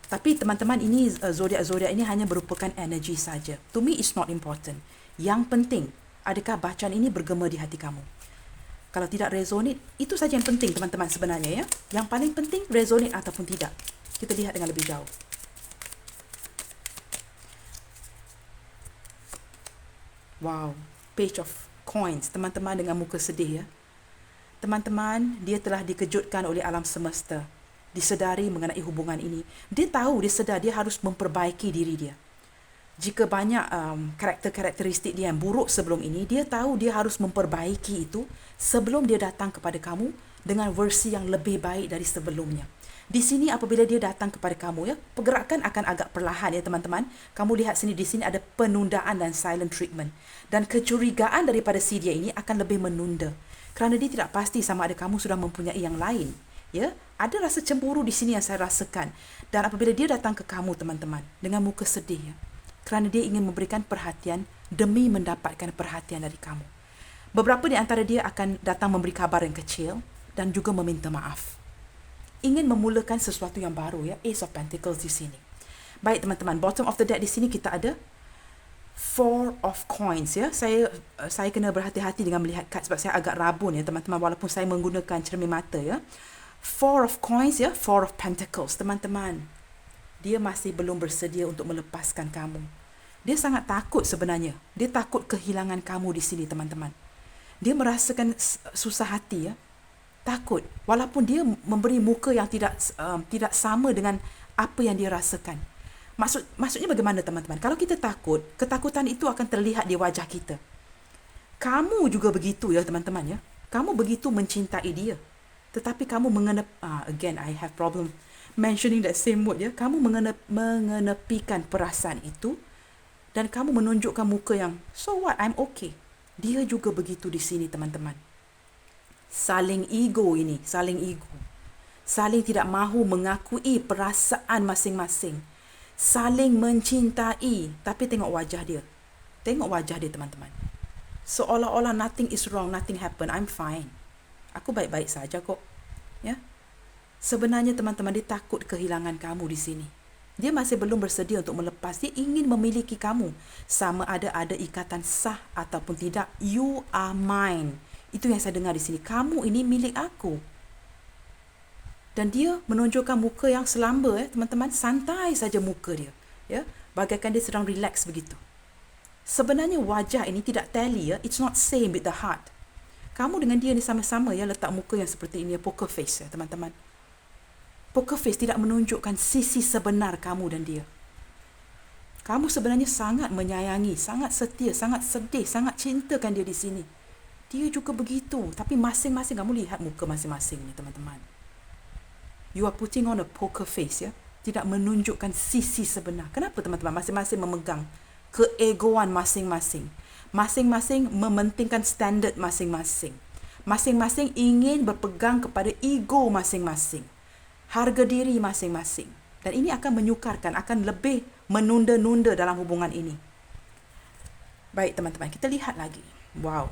Tapi teman-teman, ini zodiak-zodiak ini hanya merupakan energi saja. To me it's not important. Yang penting, adakah bacaan ini bergema di hati kamu? Kalau tidak resonate, itu saja yang penting teman-teman sebenarnya ya. Yang paling penting resonate ataupun tidak. Kita lihat dengan lebih jauh. Wow, Page of Coins. Teman-teman dengan muka sedih ya. Teman-teman, dia telah dikejutkan oleh alam semesta. Disedari mengenai hubungan ini. Dia tahu, dia sedar dia harus memperbaiki diri dia. Jika banyak karakteristik dia yang buruk sebelum ini, dia tahu dia harus memperbaiki itu sebelum dia datang kepada kamu dengan versi yang lebih baik dari sebelumnya. Di sini apabila dia datang kepada kamu ya, pergerakan akan agak perlahan ya teman-teman. Kamu lihat sini, di sini ada penundaan dan silent treatment. Dan kecurigaan daripada si dia ini akan lebih menunda. Kerana dia tidak pasti sama ada kamu sudah mempunyai yang lain. Ya, ada rasa cemburu di sini yang saya rasakan. Dan apabila dia datang ke kamu teman-teman dengan muka sedih ya, kerana dia ingin memberikan perhatian demi mendapatkan perhatian dari kamu. Beberapa di antara dia akan datang memberi kabar yang kecil dan juga meminta maaf. Ingin memulakan sesuatu yang baru ya, Ace of Pentacles di sini. Baik teman-teman, bottom of the deck di sini kita ada Four of Coins ya. Saya kena berhati-hati dengan melihat kad sebab saya agak rabun ya teman-teman, walaupun saya menggunakan cermin mata ya. Four of Coins ya, Four of Pentacles. Teman-teman, dia masih belum bersedia untuk melepaskan kamu. Dia sangat takut sebenarnya. Dia takut kehilangan kamu di sini teman-teman. Dia merasakan susah hati ya. Takut. Walaupun dia memberi muka yang tidak sama dengan apa yang dia rasakan. Maksudnya bagaimana teman-teman? Kalau kita takut, ketakutan itu akan terlihat di wajah kita. Kamu juga begitu ya teman-teman ya. Kamu begitu mencintai dia. Tetapi kamu again I have problem mentioning that same word ya. Kamu mengenepikan perasaan itu dan kamu menunjukkan muka yang so what, I'm okay. Dia juga begitu di sini teman-teman. Saling ego ini, saling ego. Saling tidak mahu mengakui perasaan masing-masing. Saling mencintai, tapi tengok wajah dia. Tengok wajah dia teman-teman. Seolah-olah nothing is wrong, nothing happen, I'm fine. Aku baik-baik saja kok. Ya. Sebenarnya teman-teman, dia takut kehilangan kamu di sini. Dia masih belum bersedia untuk melepas. Dia ingin memiliki kamu. Sama ada ikatan sah ataupun tidak. You are mine. Itu yang saya dengar di sini. Kamu ini milik aku. Dan dia menunjukkan muka yang selamba ya teman-teman. Santai saja muka dia. Ya. Bagaikan dia sedang relax begitu. Sebenarnya wajah ini tidak tally ya. It's not same with the heart. Kamu dengan dia ni sama-sama ya letak muka yang seperti ini, poker face ya teman-teman. Poker face tidak menunjukkan sisi sebenar kamu dan dia. Kamu sebenarnya sangat menyayangi, sangat setia, sangat sedih, sangat cintakan dia di sini. Dia juga begitu, tapi masing-masing kamu lihat muka masing-masing ni teman-teman. You are putting on a poker face ya, tidak menunjukkan sisi sebenar. Kenapa teman-teman? Masing-masing memegang keegoan masing-masing. Masing-masing mementingkan standard masing-masing. Masing-masing ingin berpegang kepada ego masing-masing. Harga diri masing-masing. Dan ini akan menyukarkan, akan lebih menunda-nunda dalam hubungan ini. Baik teman-teman, kita lihat lagi. Wow.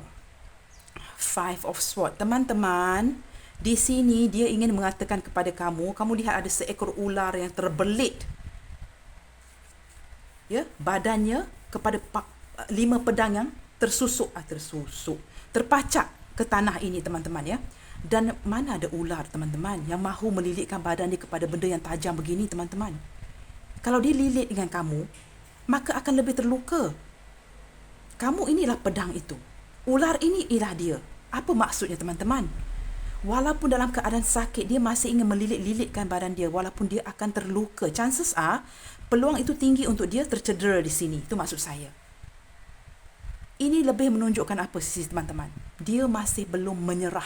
Five of Swords. Teman-teman, di sini dia ingin mengatakan kepada kamu, kamu lihat ada seekor ular yang terbelit. Ya, badannya kepada 5 pedang yang terpacak ke tanah ini teman-teman ya. Dan mana ada ular teman-teman yang mahu melilitkan badan dia kepada benda yang tajam begini teman-teman. Kalau dia lilit dengan kamu, maka akan lebih terluka. Kamu inilah pedang itu. Ular ini ialah dia. Apa maksudnya teman-teman? Walaupun dalam keadaan sakit, dia masih ingin melilit-lilitkan badan dia walaupun dia akan terluka. Chances are, peluang itu tinggi untuk dia tercedera di sini. Itu maksud saya. Ini lebih menunjukkan apa sisi teman-teman? Dia masih belum menyerah.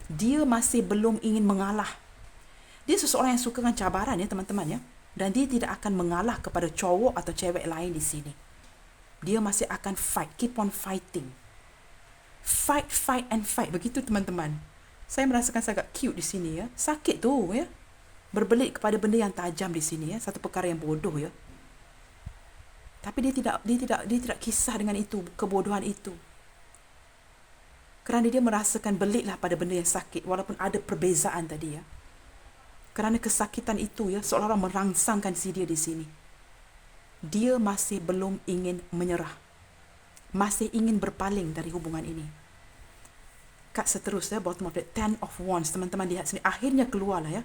Dia masih belum ingin mengalah. Dia seseorang yang suka dengan cabaran ya teman-teman ya. Dan dia tidak akan mengalah kepada cowok atau cewek lain di sini. Dia masih akan fight, keep on fighting. Fight, fight and fight. Begitu teman-teman. Saya merasakan sangat cute di sini ya. Sakit tu ya. Berbelit kepada benda yang tajam di sini ya. Satu perkara yang bodoh ya. Tapi dia tidak kisah dengan itu, kebodohan itu. Kerana dia merasakan belitlah pada benda yang sakit walaupun ada perbezaan tadi ya. Kerana kesakitan itu ya seolah-olah merangsangkan si dia di sini. Dia masih belum ingin menyerah. Masih ingin berpaling dari hubungan ini. Kad seterusnya, bottom of the 10 of Wands. Teman-teman lihat sini. Akhirnya keluarlah ya.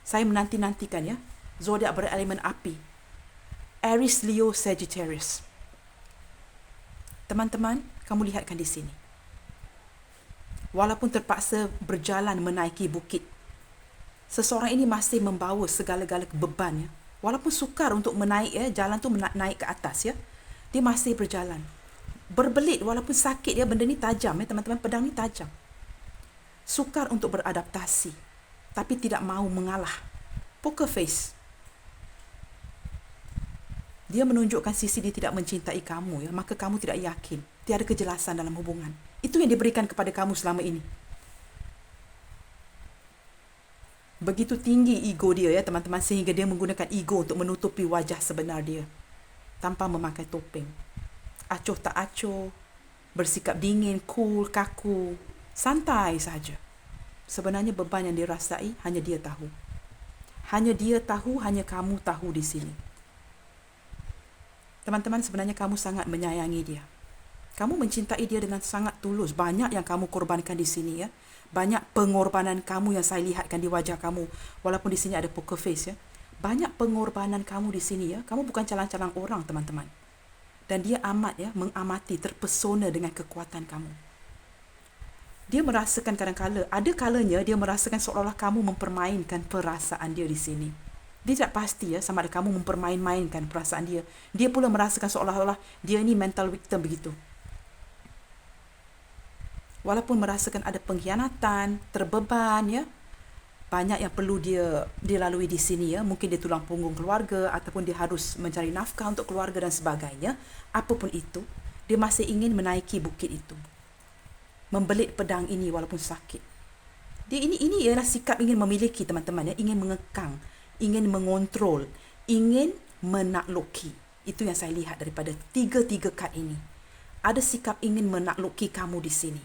Saya menanti-nantikan ya. Zodiak berelemen api. Aries, Leo, Sagittarius. Teman-teman, kamu lihatkan di sini. Walaupun terpaksa berjalan menaiki bukit, seseorang ini masih membawa segala-gala beban ya. Walaupun sukar untuk menaik ya, jalan tu naik ke atas ya. Dia masih berjalan. Berbelit walaupun sakit ya, benda ni tajam ya teman-teman, pedang ni tajam. Sukar untuk beradaptasi, tapi tidak mahu mengalah. Poker face. Dia menunjukkan sisi dia tidak mencintai kamu ya, maka kamu tidak yakin. Tiada kejelasan dalam hubungan. Itu yang diberikan kepada kamu selama ini. Begitu tinggi ego dia ya teman-teman, sehingga dia menggunakan ego untuk menutupi wajah sebenar dia tanpa memakai topeng. Acuh tak acuh, bersikap dingin, cool, kaku, santai saja. Sebenarnya beban yang dia rasai hanya dia tahu. Hanya dia tahu, hanya kamu tahu di sini. Teman-teman, sebenarnya kamu sangat menyayangi dia. Kamu mencintai dia dengan sangat tulus. Banyak yang kamu korbankan di sini ya. Banyak pengorbanan kamu yang saya lihatkan di wajah kamu. Walaupun di sini ada poker face ya. Banyak pengorbanan kamu di sini ya. Kamu bukan calang-calang orang teman-teman. Dan dia amat ya mengamati, terpesona dengan kekuatan kamu. Dia merasakan kadang-kala, ada kalanya dia merasakan seolah-olah kamu mempermainkan perasaan dia di sini. Dia tidak pasti ya sama ada kamu mempermain-mainkan perasaan dia. Dia pula merasakan seolah-olah dia ini mental victim begitu. Walaupun merasakan ada pengkhianatan, terbeban ya. Banyak yang perlu dia lalui di sini ya. Mungkin dia tulang punggung keluarga ataupun dia harus mencari nafkah untuk keluarga dan sebagainya. Apapun itu, dia masih ingin menaiki bukit itu. Membelit pedang ini walaupun sakit. Dia ini ialah sikap ingin memiliki teman-teman ya, ingin mengekang, ingin mengontrol, ingin menakluki. Itu yang saya lihat daripada tiga-tiga kad ini. Ada sikap ingin menakluki kamu di sini.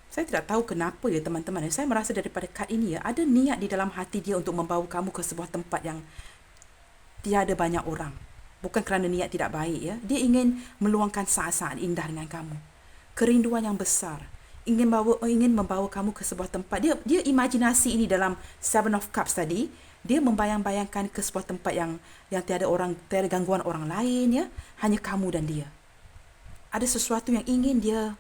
Saya tidak tahu kenapa ya teman-teman. Saya merasa daripada kad ini ya, ada niat di dalam hati dia untuk membawa kamu ke sebuah tempat yang tiada banyak orang. Bukan kerana niat tidak baik ya. Dia ingin meluangkan saat-saat indah dengan kamu. Kerinduan yang besar. Ingin membawa kamu ke sebuah tempat. Dia imajinasi ini dalam Seven of Cups tadi. Dia membayang-bayangkan ke sebuah tempat yang tiada gangguan orang lain ya. Hanya kamu dan dia. Ada sesuatu yang ingin dia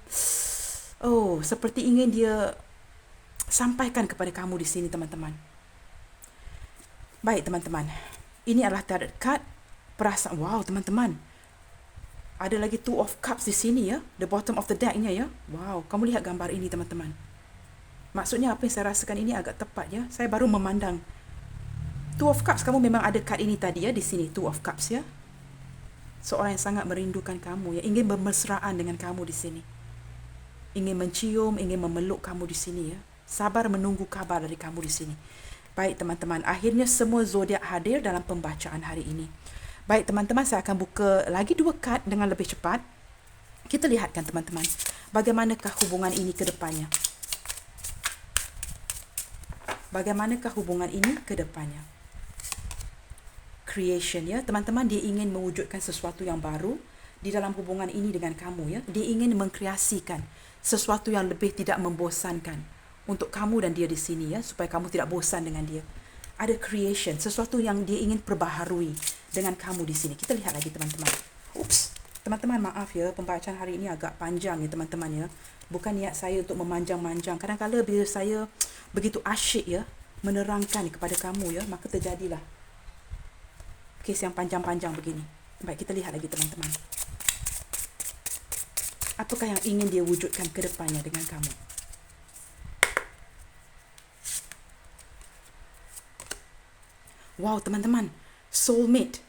seperti ingin dia sampaikan kepada kamu di sini teman-teman. Baik teman-teman. Ini adalah tarot card perasaan. Wow teman-teman. Ada lagi Two of Cups di sini ya. The bottom of the deck-nya ya. Wow, kamu lihat gambar ini teman-teman. Maksudnya apa yang saya rasakan ini agak tepat ya. Saya baru memandang. Two of Cups, kamu memang ada card ini tadi ya di sini. Two of Cups ya. Seorang yang sangat merindukan kamu ya. Ingin bermesraan dengan kamu di sini. Ingin mencium, ingin memeluk kamu di sini ya. Sabar menunggu kabar dari kamu di sini. Baik teman-teman, akhirnya semua zodiak hadir dalam pembacaan hari ini. Baik teman-teman, saya akan buka lagi 2 kad dengan lebih cepat. Kita lihatkan teman-teman, bagaimanakah hubungan ini ke depannya. Bagaimanakah hubungan ini ke depannya. Creation ya, teman-teman, dia ingin mewujudkan sesuatu yang baru di dalam hubungan ini dengan kamu ya. Dia ingin mengkreasikan sesuatu yang lebih tidak membosankan untuk kamu dan dia di sini ya, supaya kamu tidak bosan dengan dia. Ada creation, sesuatu yang dia ingin perbaharui. dengan kamu di sini. Kita lihat lagi teman-teman. Ups, teman-teman maaf ya, pembacaan hari ini agak panjang ya teman-teman ya. Bukan niat saya untuk memanjang-manjang. Kadang-kadang bila saya begitu asyik ya menerangkan kepada kamu ya, maka terjadilah kes yang panjang-panjang begini. Baik, kita lihat lagi teman-teman. Apakah yang ingin dia wujudkan ke depannya dengan kamu? Wow, teman-teman, soulmate.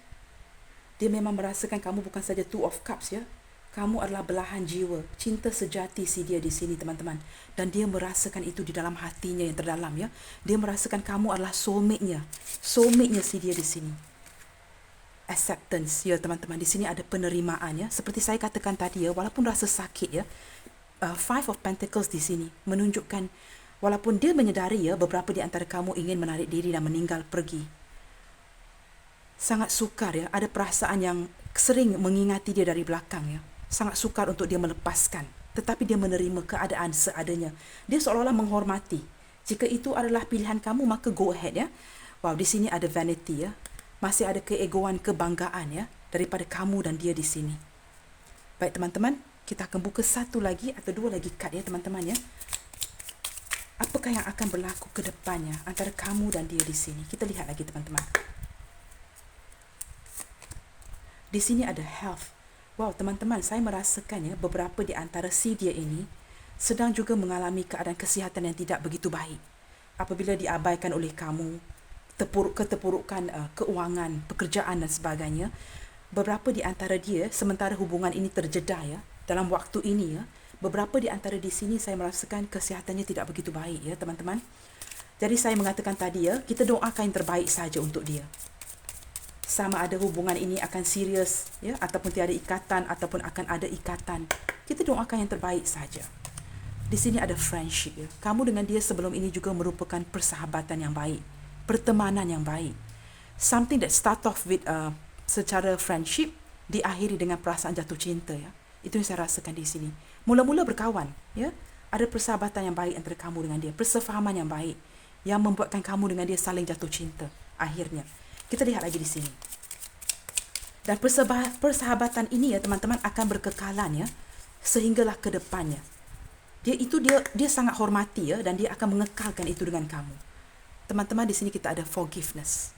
Dia memang merasakan kamu bukan saja two of cups ya. Kamu adalah belahan jiwa, cinta sejati si dia di sini teman-teman. Dan dia merasakan itu di dalam hatinya yang terdalam ya. Dia merasakan kamu adalah soulmate-nya. Soulmate-nya si dia di sini. Acceptance ya teman-teman. Di sini ada penerimaan ya. Seperti saya katakan tadi ya, walaupun rasa sakit ya, Five of Pentacles di sini menunjukkan walaupun dia menyedari ya beberapa di antara kamu ingin menarik diri dan meninggal pergi. Sangat sukar ya, ada perasaan yang sering mengingati dia dari belakang ya. Sangat sukar untuk dia melepaskan, tetapi dia menerima keadaan seadanya. Dia seolah-olah menghormati. Jika itu adalah pilihan kamu, maka go ahead ya. Wow, di sini ada vanity ya. Masih ada keegoan, kebanggaan ya daripada kamu dan dia di sini. Baik teman-teman, kita akan buka satu lagi atau dua lagi kad ya teman-teman ya. Apakah yang akan berlaku ke depannya antara kamu dan dia di sini? Kita lihat lagi teman-teman. Di sini ada health. Wow, teman-teman, saya merasakan ya beberapa di antara si dia ini sedang juga mengalami keadaan kesihatan yang tidak begitu baik. Apabila diabaikan oleh kamu, keterpurukan keuangan, pekerjaan dan sebagainya. Beberapa di antara dia, sementara hubungan ini terjeda ya, dalam waktu ini ya, beberapa di antara di sini saya merasakan kesihatannya tidak begitu baik ya, teman-teman. Jadi saya mengatakan tadi ya, kita doakan yang terbaik saja untuk dia. Sama ada hubungan ini akan serius ya, ataupun tiada ikatan, ataupun akan ada ikatan. Kita doakan yang terbaik saja. Di sini ada friendship ya. Kamu dengan dia sebelum ini juga merupakan persahabatan yang baik, pertemanan yang baik. Something that start off with secara friendship diakhiri dengan perasaan jatuh cinta ya. Itu yang saya rasakan di sini. Mula-mula berkawan ya. Ada persahabatan yang baik antara kamu dengan dia, persefahaman yang baik yang membuatkan kamu dengan dia saling jatuh cinta akhirnya. Kita lihat lagi di sini. Dan persahabatan ini ya teman-teman akan berkekalan ya sehinggalah ke depannya. Dia sangat hormati ya dan dia akan mengekalkan itu dengan kamu. Teman-teman, di sini kita ada forgiveness.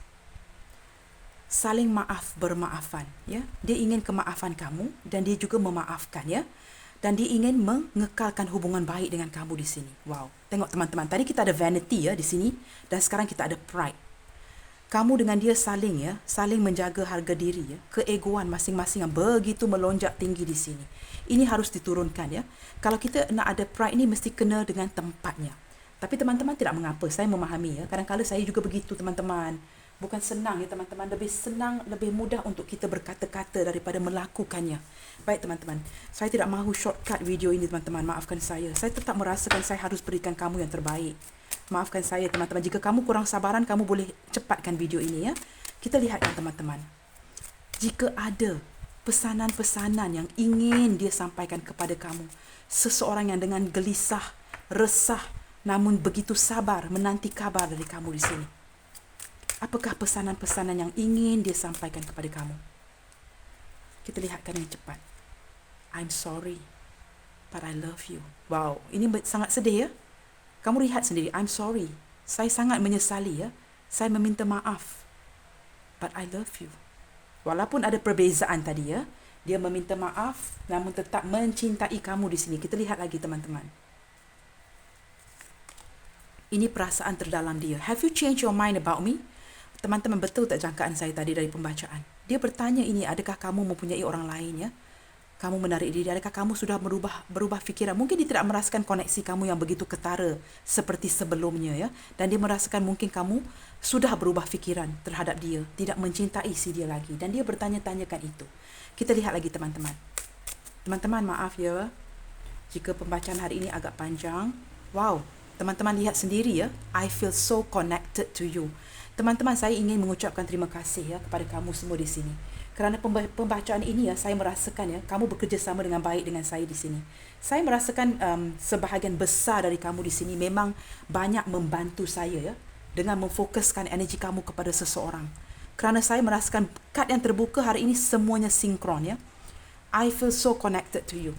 Saling maaf bermaafan ya. Dia ingin kemaafan kamu dan dia juga memaafkan ya. Dan dia ingin mengekalkan hubungan baik dengan kamu di sini. Wow. Tengok teman-teman, tadi kita ada vanity ya di sini dan sekarang kita ada pride. Kamu dengan dia saling menjaga harga diri ya. Keegoan masing-masing yang begitu melonjak tinggi di sini. Ini harus diturunkan ya. Kalau kita nak ada pride ini mesti kena dengan tempatnya. Tapi teman-teman tidak mengapa, saya memahami ya. Kadang-kadang saya juga begitu teman-teman. Bukan senang ya teman-teman, lebih mudah untuk kita berkata-kata daripada melakukannya. Baik teman-teman, saya tidak mahu shortcut video ini teman-teman, maafkan saya. Saya tetap merasakan saya harus berikan kamu yang terbaik. Maafkan saya teman-teman, jika kamu kurang sabaran, kamu boleh cepatkan video ini ya. Kita lihatkan teman-teman. Jika ada pesanan-pesanan yang ingin dia sampaikan kepada kamu, seseorang yang dengan gelisah, resah, namun begitu sabar menanti kabar dari kamu di sini. Apakah pesanan-pesanan yang ingin dia sampaikan kepada kamu? Kita lihatkan yang cepat. I'm sorry, but I love you. Wow, ini sangat sedih ya. Kamu lihat sendiri, I'm sorry. Saya sangat menyesali ya. Saya meminta maaf. But I love you. Walaupun ada perbezaan tadi ya. Dia meminta maaf, namun tetap mencintai kamu di sini. Kita lihat lagi teman-teman. Ini perasaan terdalam dia. Have you changed your mind about me? Teman-teman, betul tak jangkaan saya tadi dari pembacaan? Dia bertanya ini, adakah kamu mempunyai orang lain ya? Kamu menarik diri, adakah kamu sudah berubah fikiran? Mungkin dia tidak merasakan koneksi kamu yang begitu ketara seperti sebelumnya ya. Dan dia merasakan mungkin kamu sudah berubah fikiran terhadap dia, tidak mencintai si dia lagi. Dan dia bertanya-tanyakan itu. Kita lihat lagi teman-teman. Teman-teman, maaf ya jika pembacaan hari ini agak panjang. Wow, teman-teman lihat sendiri ya. I feel so connected to you. Teman-teman, saya ingin mengucapkan terima kasih ya kepada kamu semua di sini. Kerana pembacaan ini ya, saya merasakan ya, kamu bekerjasama dengan baik dengan saya di sini. Saya merasakan sebahagian besar dari kamu di sini memang banyak membantu saya ya, dengan memfokuskan energi kamu kepada seseorang. kerana saya merasakan kad yang terbuka hari ini semuanya sinkron ya. I feel so connected to you.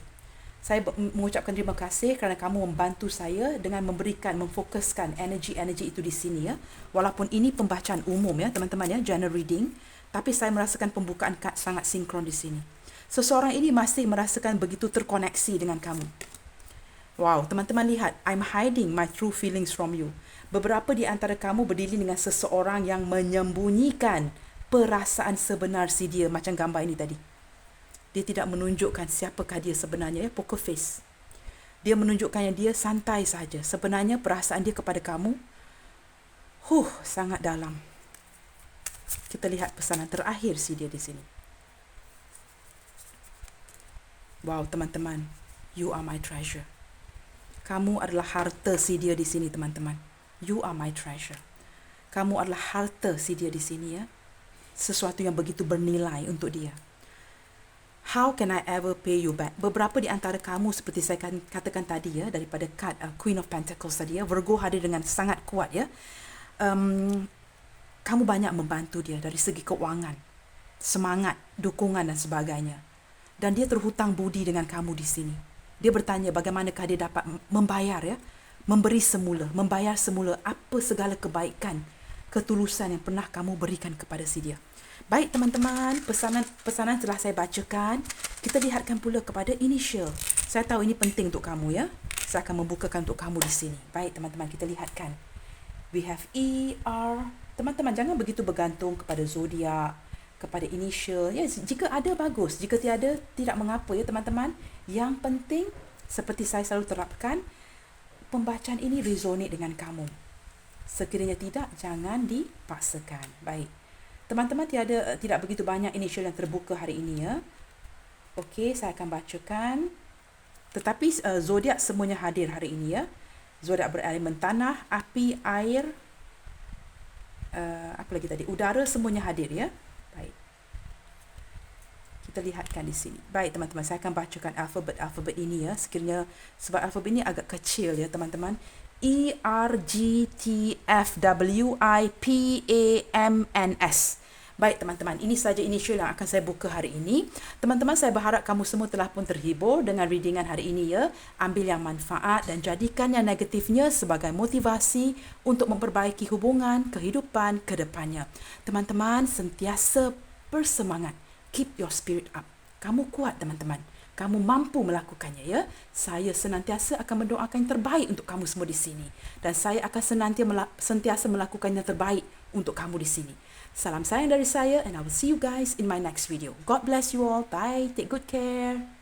Saya mengucapkan terima kasih kerana kamu membantu saya dengan memfokuskan energi-energi itu di sini ya. Walaupun ini pembacaan umum ya teman-teman ya, general reading, tapi saya merasakan pembukaan kad sangat sinkron di sini. Seseorang ini masih merasakan begitu terkoneksi dengan kamu. Wow, teman-teman lihat, I'm hiding my true feelings from you. Beberapa di antara kamu berdiri dengan seseorang yang menyembunyikan perasaan sebenar si dia, macam gambar ini tadi. Dia tidak menunjukkan siapakah dia sebenarnya ya, poker face. Dia menunjukkan yang dia santai saja. Sebenarnya perasaan dia kepada kamu sangat dalam. Kita lihat pesanan terakhir si dia di sini. Wow, teman-teman, you are my treasure. Kamu adalah harta si dia di sini, teman-teman. You are my treasure. Kamu adalah harta si dia di sini ya. Sesuatu yang begitu bernilai untuk dia. How can I ever pay you back? Beberapa di antara kamu seperti saya katakan tadi ya, daripada kad Queen of Pentacles tadi ya, Virgo hadir dengan sangat kuat ya. Kamu banyak membantu dia dari segi keuangan, semangat, dukungan dan sebagainya. Dan dia terhutang budi dengan kamu di sini. Dia bertanya bagaimanakah dia dapat membayar ya, membayar semula apa segala kebaikan, ketulusan yang pernah kamu berikan kepada si dia. Baik teman-teman, pesanan telah saya bacakan. Kita lihatkan pula kepada initial. Saya tahu ini penting untuk kamu ya. Saya akan membukakan untuk kamu di sini. Baik teman-teman, kita lihatkan. We have E, R. Teman-teman jangan begitu bergantung kepada zodiak, kepada initial. Ya, jika ada bagus, jika tiada tidak mengapa ya teman-teman. Yang penting seperti saya selalu terapkan, pembacaan ini resonate dengan kamu. Sekiranya tidak, jangan dipaksakan. Baik. Teman-teman tidak begitu banyak initial yang terbuka hari ini ya. Okey, saya akan bacakan. Tetapi zodiak semuanya hadir hari ini ya. Zodiak berelemen tanah, api, air, apa lagi tadi? Udara semuanya hadir ya. Baik. Kita lihatkan di sini. Baik teman-teman, saya akan bacakan alfabet ini ya. Sekiranya sebab alfabet ini agak kecil ya teman-teman. E, R, G, T, F, W, I, P, A, M, N, S. Baik teman-teman, ini saja initial yang akan saya buka hari ini. Teman-teman, saya berharap kamu semua telah pun terhibur dengan readingan hari ini ya. Ambil yang manfaat dan jadikan yang negatifnya sebagai motivasi untuk memperbaiki hubungan, kehidupan ke depannya. Teman-teman, sentiasa bersemangat. Keep your spirit up. Kamu kuat teman-teman. Kamu mampu melakukannya ya. Saya senantiasa akan mendoakan yang terbaik untuk kamu semua di sini. Dan saya akan sentiasa melakukan yang terbaik untuk kamu di sini. Salam sayang dari saya and I will see you guys in my next video. God bless you all. Bye. Take good care.